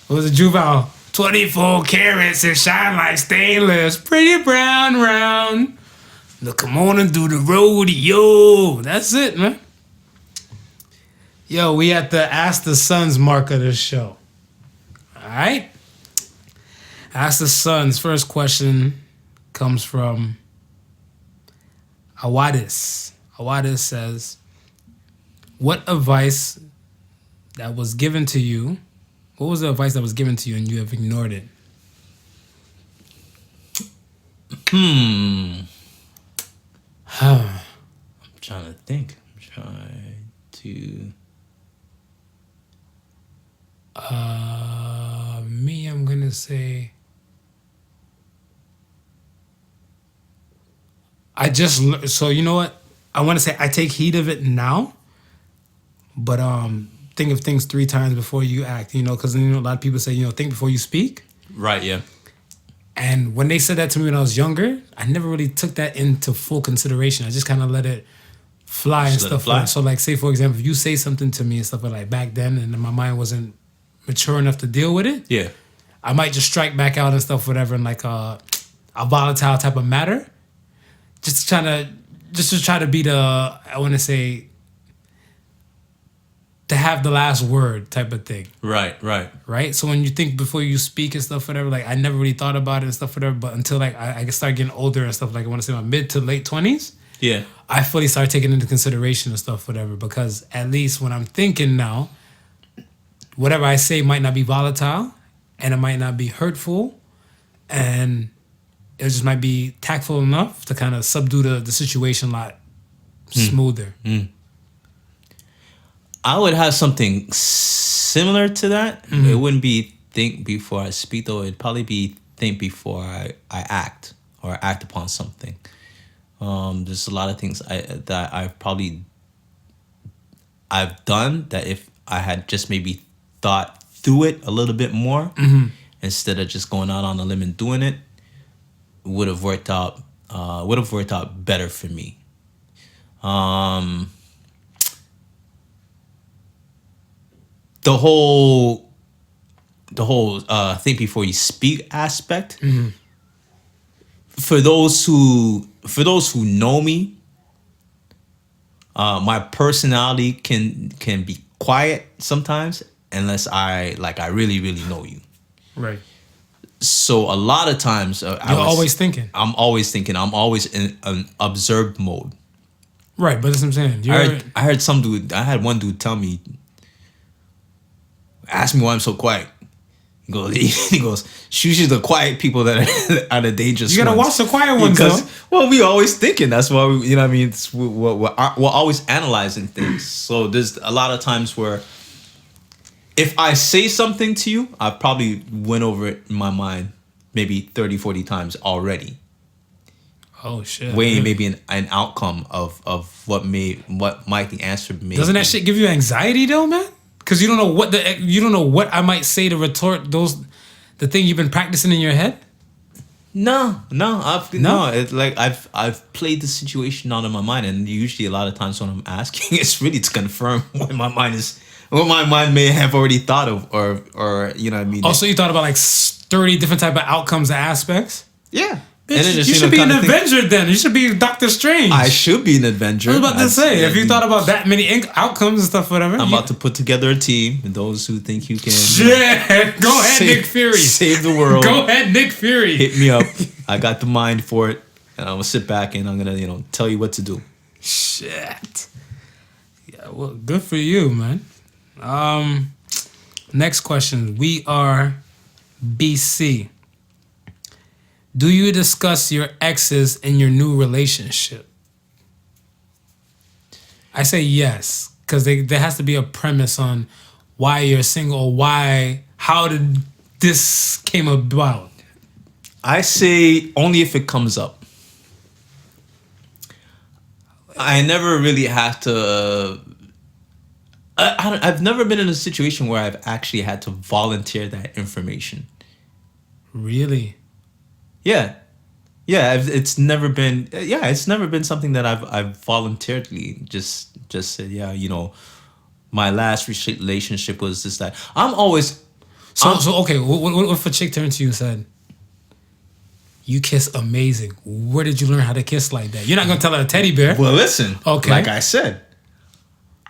it was a Juval. 24 carats and shine like stainless, pretty brown round. Look, come on and do the rodeo. That's it, man. Yo, we at the Ask the Sons mark of the show. All right? Ask the Sons. First question comes from Awadis. Awadis says, what advice that was given to you, what was the advice that was given to you and you have ignored it? I'm trying to think. I'm trying to. I'm gonna say. So you know what? I want to say I take heed of it now, but think of things 3 times before you act. Because a lot of people say think before you speak. Right. Yeah. And when they said that to me when I was younger, I never really took that into full consideration. I just kind of let it fly and stuff like that. So like, say, for example, if you say something to me and stuff like back then and my mind wasn't mature enough to deal with it, yeah, I might just strike back out and stuff, whatever, in like a volatile type of matter. Just to try to be I want to say, to have the last word type of thing. Right. So when you think before you speak and stuff, whatever, like I never really thought about it and stuff, whatever, but until like I start getting older and stuff, like I want to say my mid to late 20s, yeah, I fully start taking into consideration and stuff, whatever, because at least when I'm thinking now, whatever I say might not be volatile and it might not be hurtful and it just might be tactful enough to kind of subdue the situation a lot smoother. I would have something similar to that. It wouldn't be think before I speak, though. It'd probably be think before I act or act upon something. There's a lot of things that I've done that if I had just maybe thought through it a little bit more instead of just going out on a limb and doing it, would have worked out better for me. The whole think before you speak aspect. For those who know me, my personality can be quiet sometimes unless I really know you. Right. So a lot of times always thinking. I'm always thinking. I'm always in an observed mode. Right, but that's what I'm saying. I heard some dude. I had one dude tell me, ask me why I'm so quiet. He goes, it's usually the quiet people that are the dangerous ones. You gotta watch the quiet ones, though. Well, we always thinking. That's why we, we're always analyzing things. So there's a lot of times where if I say something to you, I probably went over it in my mind maybe 30, 40 times already. Oh shit! Weighing maybe an outcome of what might the answer be. Doesn't that shit give you anxiety though, man? Because you don't know what I might say to retort the thing you've been practicing in your head. No. It's like I've played the situation out in my mind, and usually a lot of times when I'm asking, it's really to confirm what my mind may have already thought of, or you know what I mean. Also, you thought about like 30 different type of outcomes and aspects. Yeah. Bitch, you should be an Avenger then. You should be Doctor Strange. I should be an Avenger. I was about to say, if you thought about that many outcomes and stuff, whatever. I'm about to put together a team. And those who think you can. Shit. Go ahead, Nick Fury. Save the world. Go ahead, Nick Fury. Hit me up. I got the mind for it. And I'm going to sit back and I'm going to, tell you what to do. Shit. Yeah, well, good for you, man. Next question. We are BC. Do you discuss your exes in your new relationship? I say yes, because there has to be a premise on why you're single or how did this came about. I say only if it comes up. I never really have to. I've never been in a situation where I've actually had to volunteer that information. Really? Yeah. It's never been. It's never been something that I've voluntarily just said. Yeah, my last relationship was this, that. I'm always. So okay. What if a chick turned to you and said, "You kiss amazing. Where did you learn how to kiss like that?" You're not gonna tell her a teddy bear. Well, listen. Okay. Like I said,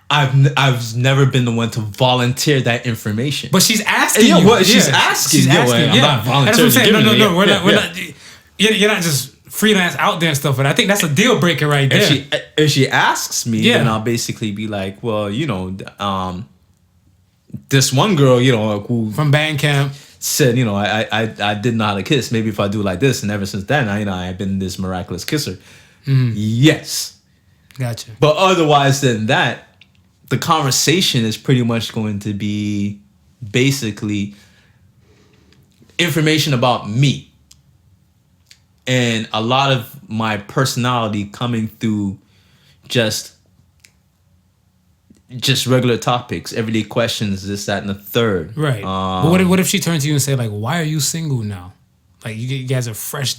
I've never been the one to volunteer that information. But she's asking you. What she's asking. She's asking. I'm not volunteering. That's what I'm saying. No. We're not. You're not just freelance out there and stuff. But I think that's a deal breaker right there. If she asks me, then I'll basically be like, well, this one girl, who from band camp said, I didn't know how to kiss. Maybe if I do like this, and ever since then, I've been this miraculous kisser. Yes. Gotcha. But otherwise than that, the conversation is pretty much going to be basically information about me and a lot of my personality coming through just regular topics, everyday questions, this, that, and the third. Right. But what if she turns to you and say, like, why are you single now? Like, you guys are fresh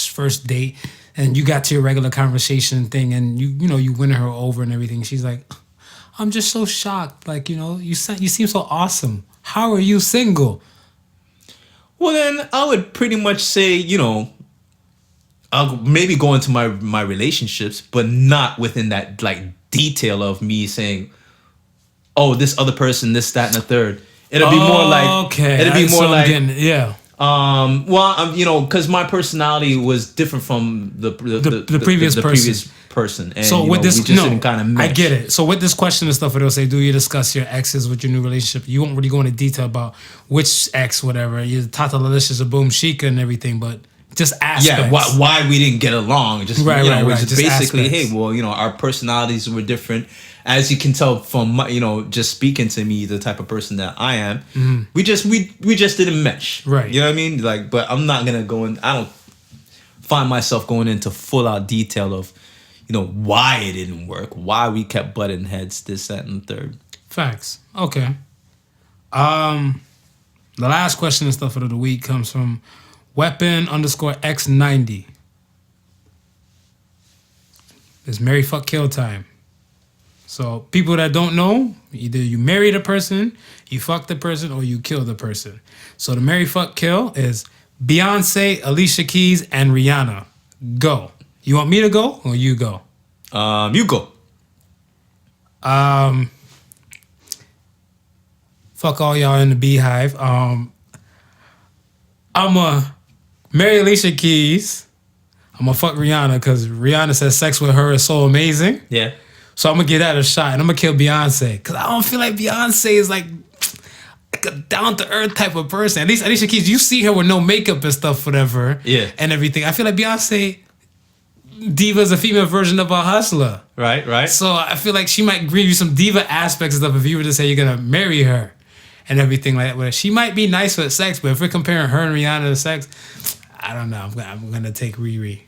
first date, and you got to your regular conversation thing, and you win her over and everything. She's like, I'm just so shocked. Like, you seem so awesome. How are you single? Well, then I would pretty much say, I'll maybe go into my relationships, but not within that like detail of me saying, oh, this other person, this, that, and the third. It'll be more like, well, because my personality was different from the previous person. And, so with this, didn't kind of match. I get it. So with this question and stuff, it'll say, do you discuss your exes with your new relationship? You won't really go into detail about which ex, whatever. You Tata Lalicious or Boom Chica and everything, but just aspects. Yeah, why we didn't get along. Just, right. Just basically, aspects. Hey, well, our personalities were different. As you can tell from just speaking to me, the type of person that I am, we just didn't mesh. Right. You know what I mean? Like, but I'm not gonna go in. I don't find myself going into full out detail of, why it didn't work, why we kept butting heads, this, that, and the third. Facts. Okay. The last question and stuff of the week comes from Weapon_X90. It's marry, fuck, kill time. So people that don't know, either you marry the person, you fuck the person, or you kill the person. So the marry, fuck, kill is Beyonce, Alicia Keys, and Rihanna. Go. You want me to go or you go? You go. Fuck all y'all in the beehive. I'ma marry Alicia Keys. I'ma fuck Rihanna because Rihanna says sex with her is so amazing. Yeah. So I'm gonna give that a shot, and I'm gonna kill Beyonce because I don't feel like Beyonce is like a down to earth type of person. At least Alicia Keys, you see her with no makeup and stuff, whatever, and everything. I feel like Beyonce, diva is a female version of a hustler. Right. So I feel like she might give you some diva aspects and stuff if you were to say you're gonna marry her. and everything like that. Where she might be nice with sex, but if we're comparing her and Rihanna to sex, I don't know. I'm gonna take Riri.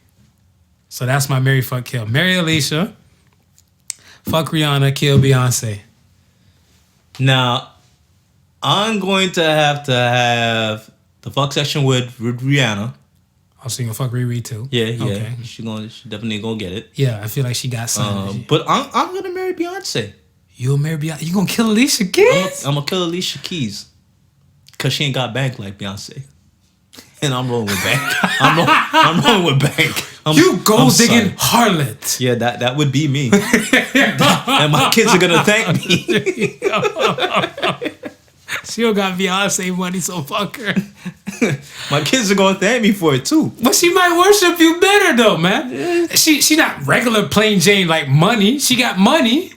So that's my marry, fuck, kill. Marry Alicia, fuck Rihanna, kill Beyonce. Now, I'm going to have the fuck section with Rihanna. Oh, so you gonna fuck Riri too? Yeah. Okay. She definitely gonna get it. Yeah, I feel like she got something. But I'm gonna marry Beyonce. You'll marry Beyonce? You gonna kill Alicia Keys? I'm gonna kill Alicia Keys. Cause she ain't got bank like Beyonce. And I'm rolling with bank. I'm rolling with bank. You gold digging harlot. Yeah, that would be me. And my kids are gonna thank me. She don't got Beyonce money, so fuck her. My kids are gonna thank me for it too. But she might worship you better though, man. Yeah. She not regular plain Jane like money. She got money.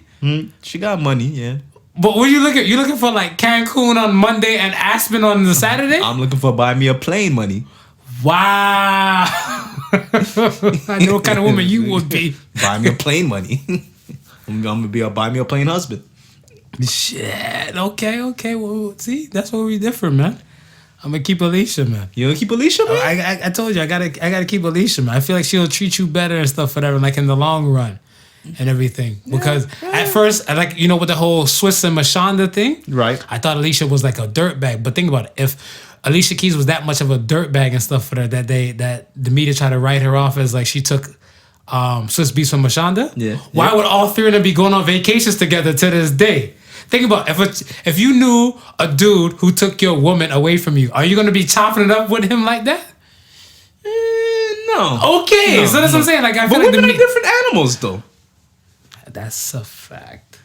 She got money, yeah. But what you looking? You looking for like Cancun on Monday and Aspen on the Saturday? I'm looking for buy me a plane money. Wow. I know what kind of woman you would be. Buy me a plane money. I'm gonna be a buy me a plane husband. Shit. Okay. Well, see, that's where we differ, man. I'm gonna keep Alicia, man. You gonna keep Alicia, man? I told you I gotta keep Alicia, man. I feel like she'll treat you better and stuff, whatever, like in the long run. And everything. Because at first, I like, with the whole Swiss and Mashonda thing. Right. I thought Alicia was like a dirtbag. But think about it. If Alicia Keys was that much of a dirtbag and stuff for her, that the media tried to write her off as like she took Swiss Beats from Mashonda. Yeah. Why would all three of them be going on vacations together to this day? Think about if you knew a dude who took your woman away from you, are you going to be chopping it up with him like that? No. Okay. No, so that's what I'm saying. Like I feel but like women are different animals, though. That's a fact.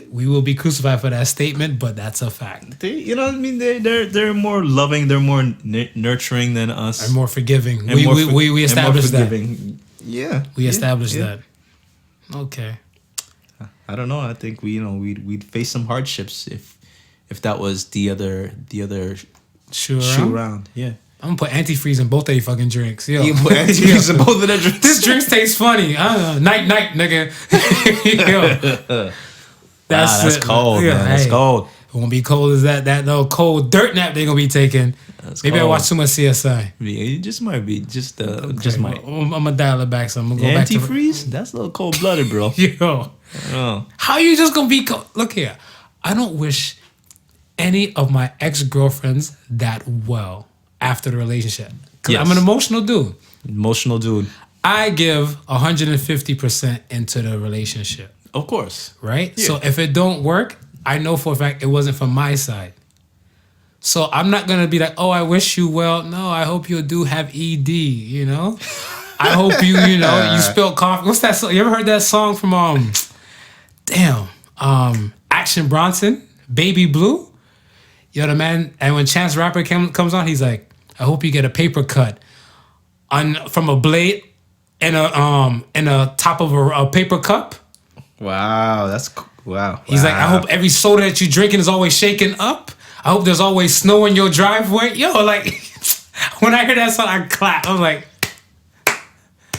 We will be crucified for that statement, but that's a fact. You know what I mean? They're more loving. They're more nurturing than us. And more forgiving. And We established that. Yeah. We established that. Okay. I don't know. I think we'd face some hardships if that was the other shoe round. Yeah. I'm gonna put antifreeze in both of your fucking drinks. Yo. You put antifreeze in both of their drinks. This drink tastes funny. Night, nigga. Yo. That's cold, man. That's cold. It won't be cold as that no cold dirt nap they're gonna be taking. Maybe I watch too much CSI. Yeah, it just might be. Just might. I'm gonna dial it back. So I'm gonna go back to antifreeze. That's a little cold blooded, bro. Yo. How you just gonna be cold? Look here. I don't wish any of my ex-girlfriends that well after the relationship. Because I'm an emotional dude. I give 150% into the relationship. Of course. Right? Yeah. So if it don't work, I know for a fact it wasn't from my side. So I'm not going to be like, oh, I wish you well. No, I hope you do have ED, I hope you spilled coffee. What's that song? You ever heard that song from, Action Bronson, Baby Blue? The man, and when Chance Rapper comes on, he's like, I hope you get a paper cut from a blade in a top of a paper cup. Wow, that's cool. Wow. He's like, I hope every soda that you're drinking is always shaken up. I hope there's always snow in your driveway. Yo, like, when I hear that song, I clap. I'm like,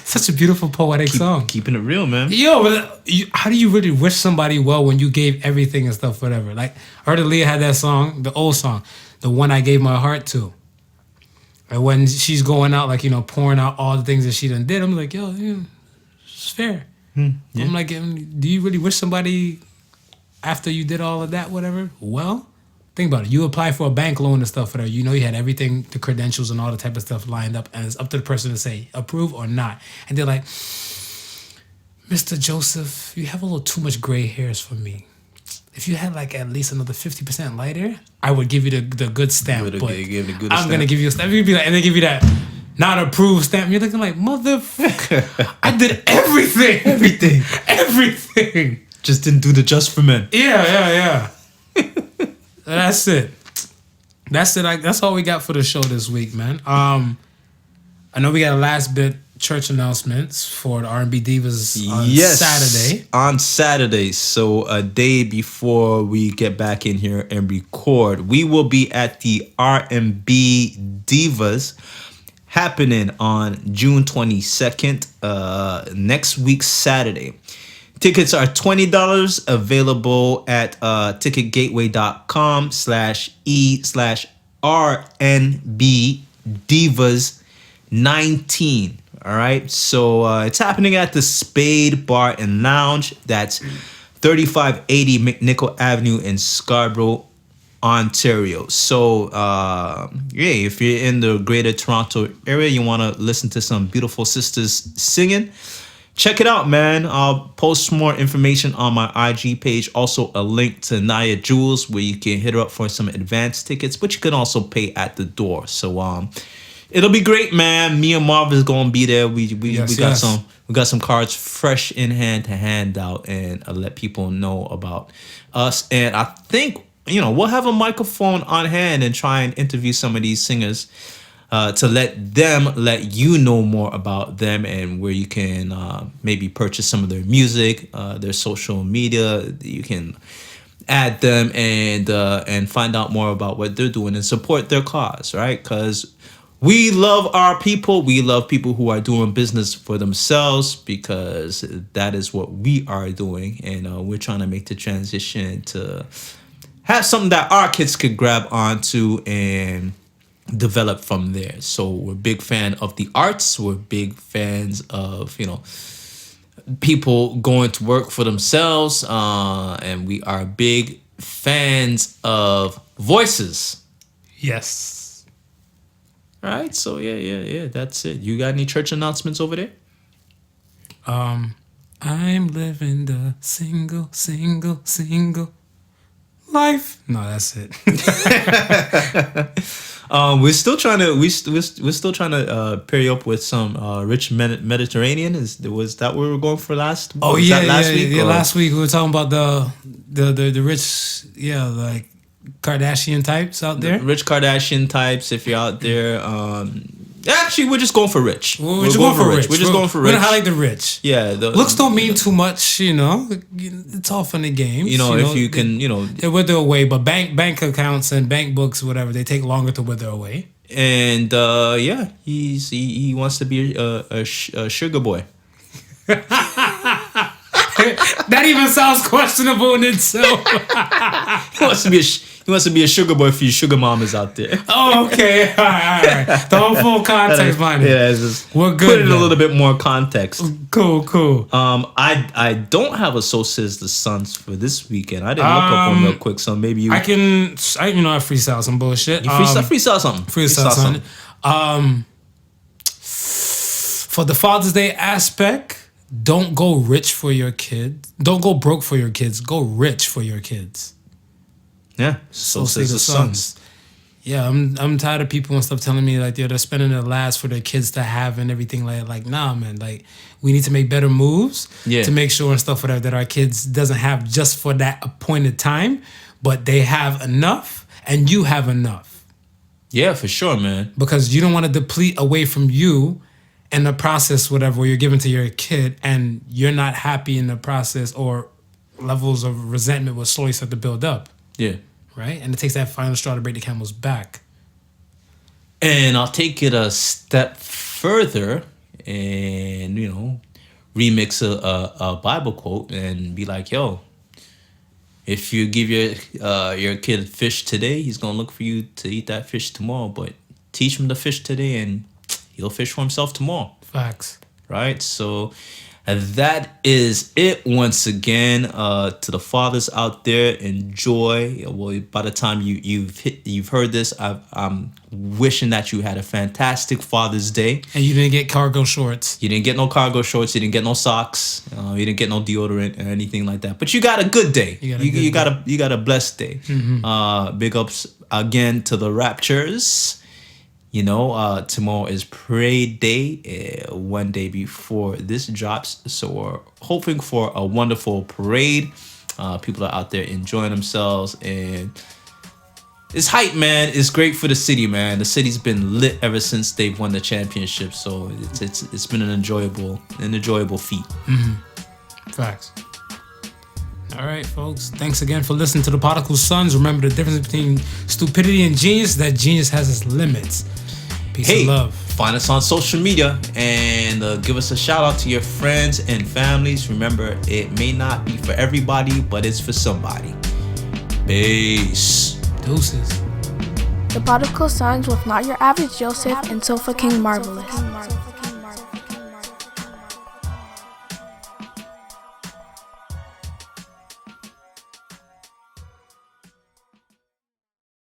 such a beautiful poetic song. Keeping it real, man. Yo, but how do you really wish somebody well when you gave everything and stuff, whatever? Like, I heard Aaliyah had that song, the old song, the one I gave my heart to. And when she's going out, like, pouring out all the things that she done did, I'm like, yo, it's fair. Yeah. I'm like, do you really wish somebody after you did all of that, whatever? Well, think about it. You apply for a bank loan and stuff for that. You had everything, the credentials and all the type of stuff lined up, and it's up to the person to say approve or not. And they're like, Mr. Joseph, you have a little too much gray hairs for me. If you had like at least another 50% lighter, I would give you the good stamp. I'm going to give you a stamp. You'd be like, and they give you that not approved stamp. You're looking like, motherfucker, I did everything. Everything. Just didn't do the just for men. Yeah. That's it. That's all we got for the show this week, man. I know we got a last bit church announcements for the R&B Divas on Saturday. On Saturday, so a day before we get back in here and record, we will be at the R&B Divas happening on June 22nd, next week Saturday. Tickets are $20, available at ticketgateway.com/E/RNB Divas 19. All right. So it's happening at the Spade Bar and Lounge. That's 3580 McNichol Avenue in Scarborough, Ontario. So if you're in the greater Toronto area, you want to listen to some beautiful sisters singing, check it out, man. I'll post more information on my IG page. Also a link to Naya Jules where you can hit her up for some advance tickets, but you can also pay at the door. So it'll be great, man. Me and Marv is gonna be there. We got some cards fresh in hand to hand out and let people know about us. And I think we'll have a microphone on hand and try and interview some of these singers to let them let you know more about them and where you can maybe purchase some of their music, their social media. You can add them and find out more about what they're doing and support their cause, right? Because we love our people. We love people who are doing business for themselves, because that is what we are doing. And we're trying to make the transition to have something that our kids could grab onto and develop from there. So we're big fan of the arts. We're big fans of, people going to work for themselves. And we are big fans of voices. Yes. All right, so yeah, that's it. You got any church announcements over there? I'm living the single life. No, that's it. We're still trying to pair you up with some rich Mediterranean. Was that what we were going for last? Oh yeah, last week. Yeah, last week we were talking about the rich, like Kardashian types out there. Rich Kardashian types. If you're out there, actually, we're just going for rich. We're just going for rich. We're just going for rich. We're gonna highlight the rich. Yeah, looks don't mean too much. It's all fun and games. If you can, they wither away. But bank accounts and bank books, whatever, they take longer to wither away. And he wants to be a sugar boy. That even sounds questionable in itself. He wants to be a sugar boy for you sugar mamas out there. Oh, okay. All right. The whole full context, mind it. Yeah, just we're good. Put it in a little bit more context. Cool. I don't have a So Says the Suns for this weekend. I didn't look up one real quick, so maybe you. I freestyle some bullshit. You freestyle something. Freestyle something. For the Father's Day aspect, don't go rich for your kids. Don't go broke for your kids. Go rich for your kids. Yeah. So says the Suns. Yeah, I'm tired of people and stuff telling me like they're spending their last for their kids to have and everything like nah, man. Like we need to make better moves to make sure and stuff whatever that our kids doesn't have just for that appointed time, but they have enough and you have enough. Yeah, for sure, man. Because you don't want to deplete away from you in the process, whatever, where you're giving to your kid and you're not happy in the process, or levels of resentment will slowly start to build up. Yeah. Right? And it takes that final straw to break the camel's back. And I'll take it a step further and, remix a Bible quote and be like, yo, if you give your kid fish today, he's going to look for you to eat that fish tomorrow. But teach him to fish today and he'll fish for himself tomorrow. Facts. Right? So that is it once again. To the fathers out there, enjoy. Well, by the time you've heard this, I'm wishing that you had a fantastic Father's Day. And you didn't get cargo shorts. You didn't get no cargo shorts. You didn't get no socks. You didn't get no deodorant or anything like that. But you got a good day. You got a blessed day. Mm-hmm. Big ups again to the Raptures. Tomorrow is parade day, one day before this drops. So we're hoping for a wonderful parade. People are out there enjoying themselves, and it's hype, man. It's great for the city, man. The city's been lit ever since they've won the championship. So it's been an enjoyable feat. Mm-hmm. Facts. All right, folks. Thanks again for listening to the Podical Sons. Remember the difference between stupidity and genius, that genius has its limits. Peace and love. Find us on social media and give us a shout out to your friends and families. Remember, it may not be for everybody, but it's for somebody. Peace. Deuces. The Podical signs with not your average Joseph and Sofa King Marvelous.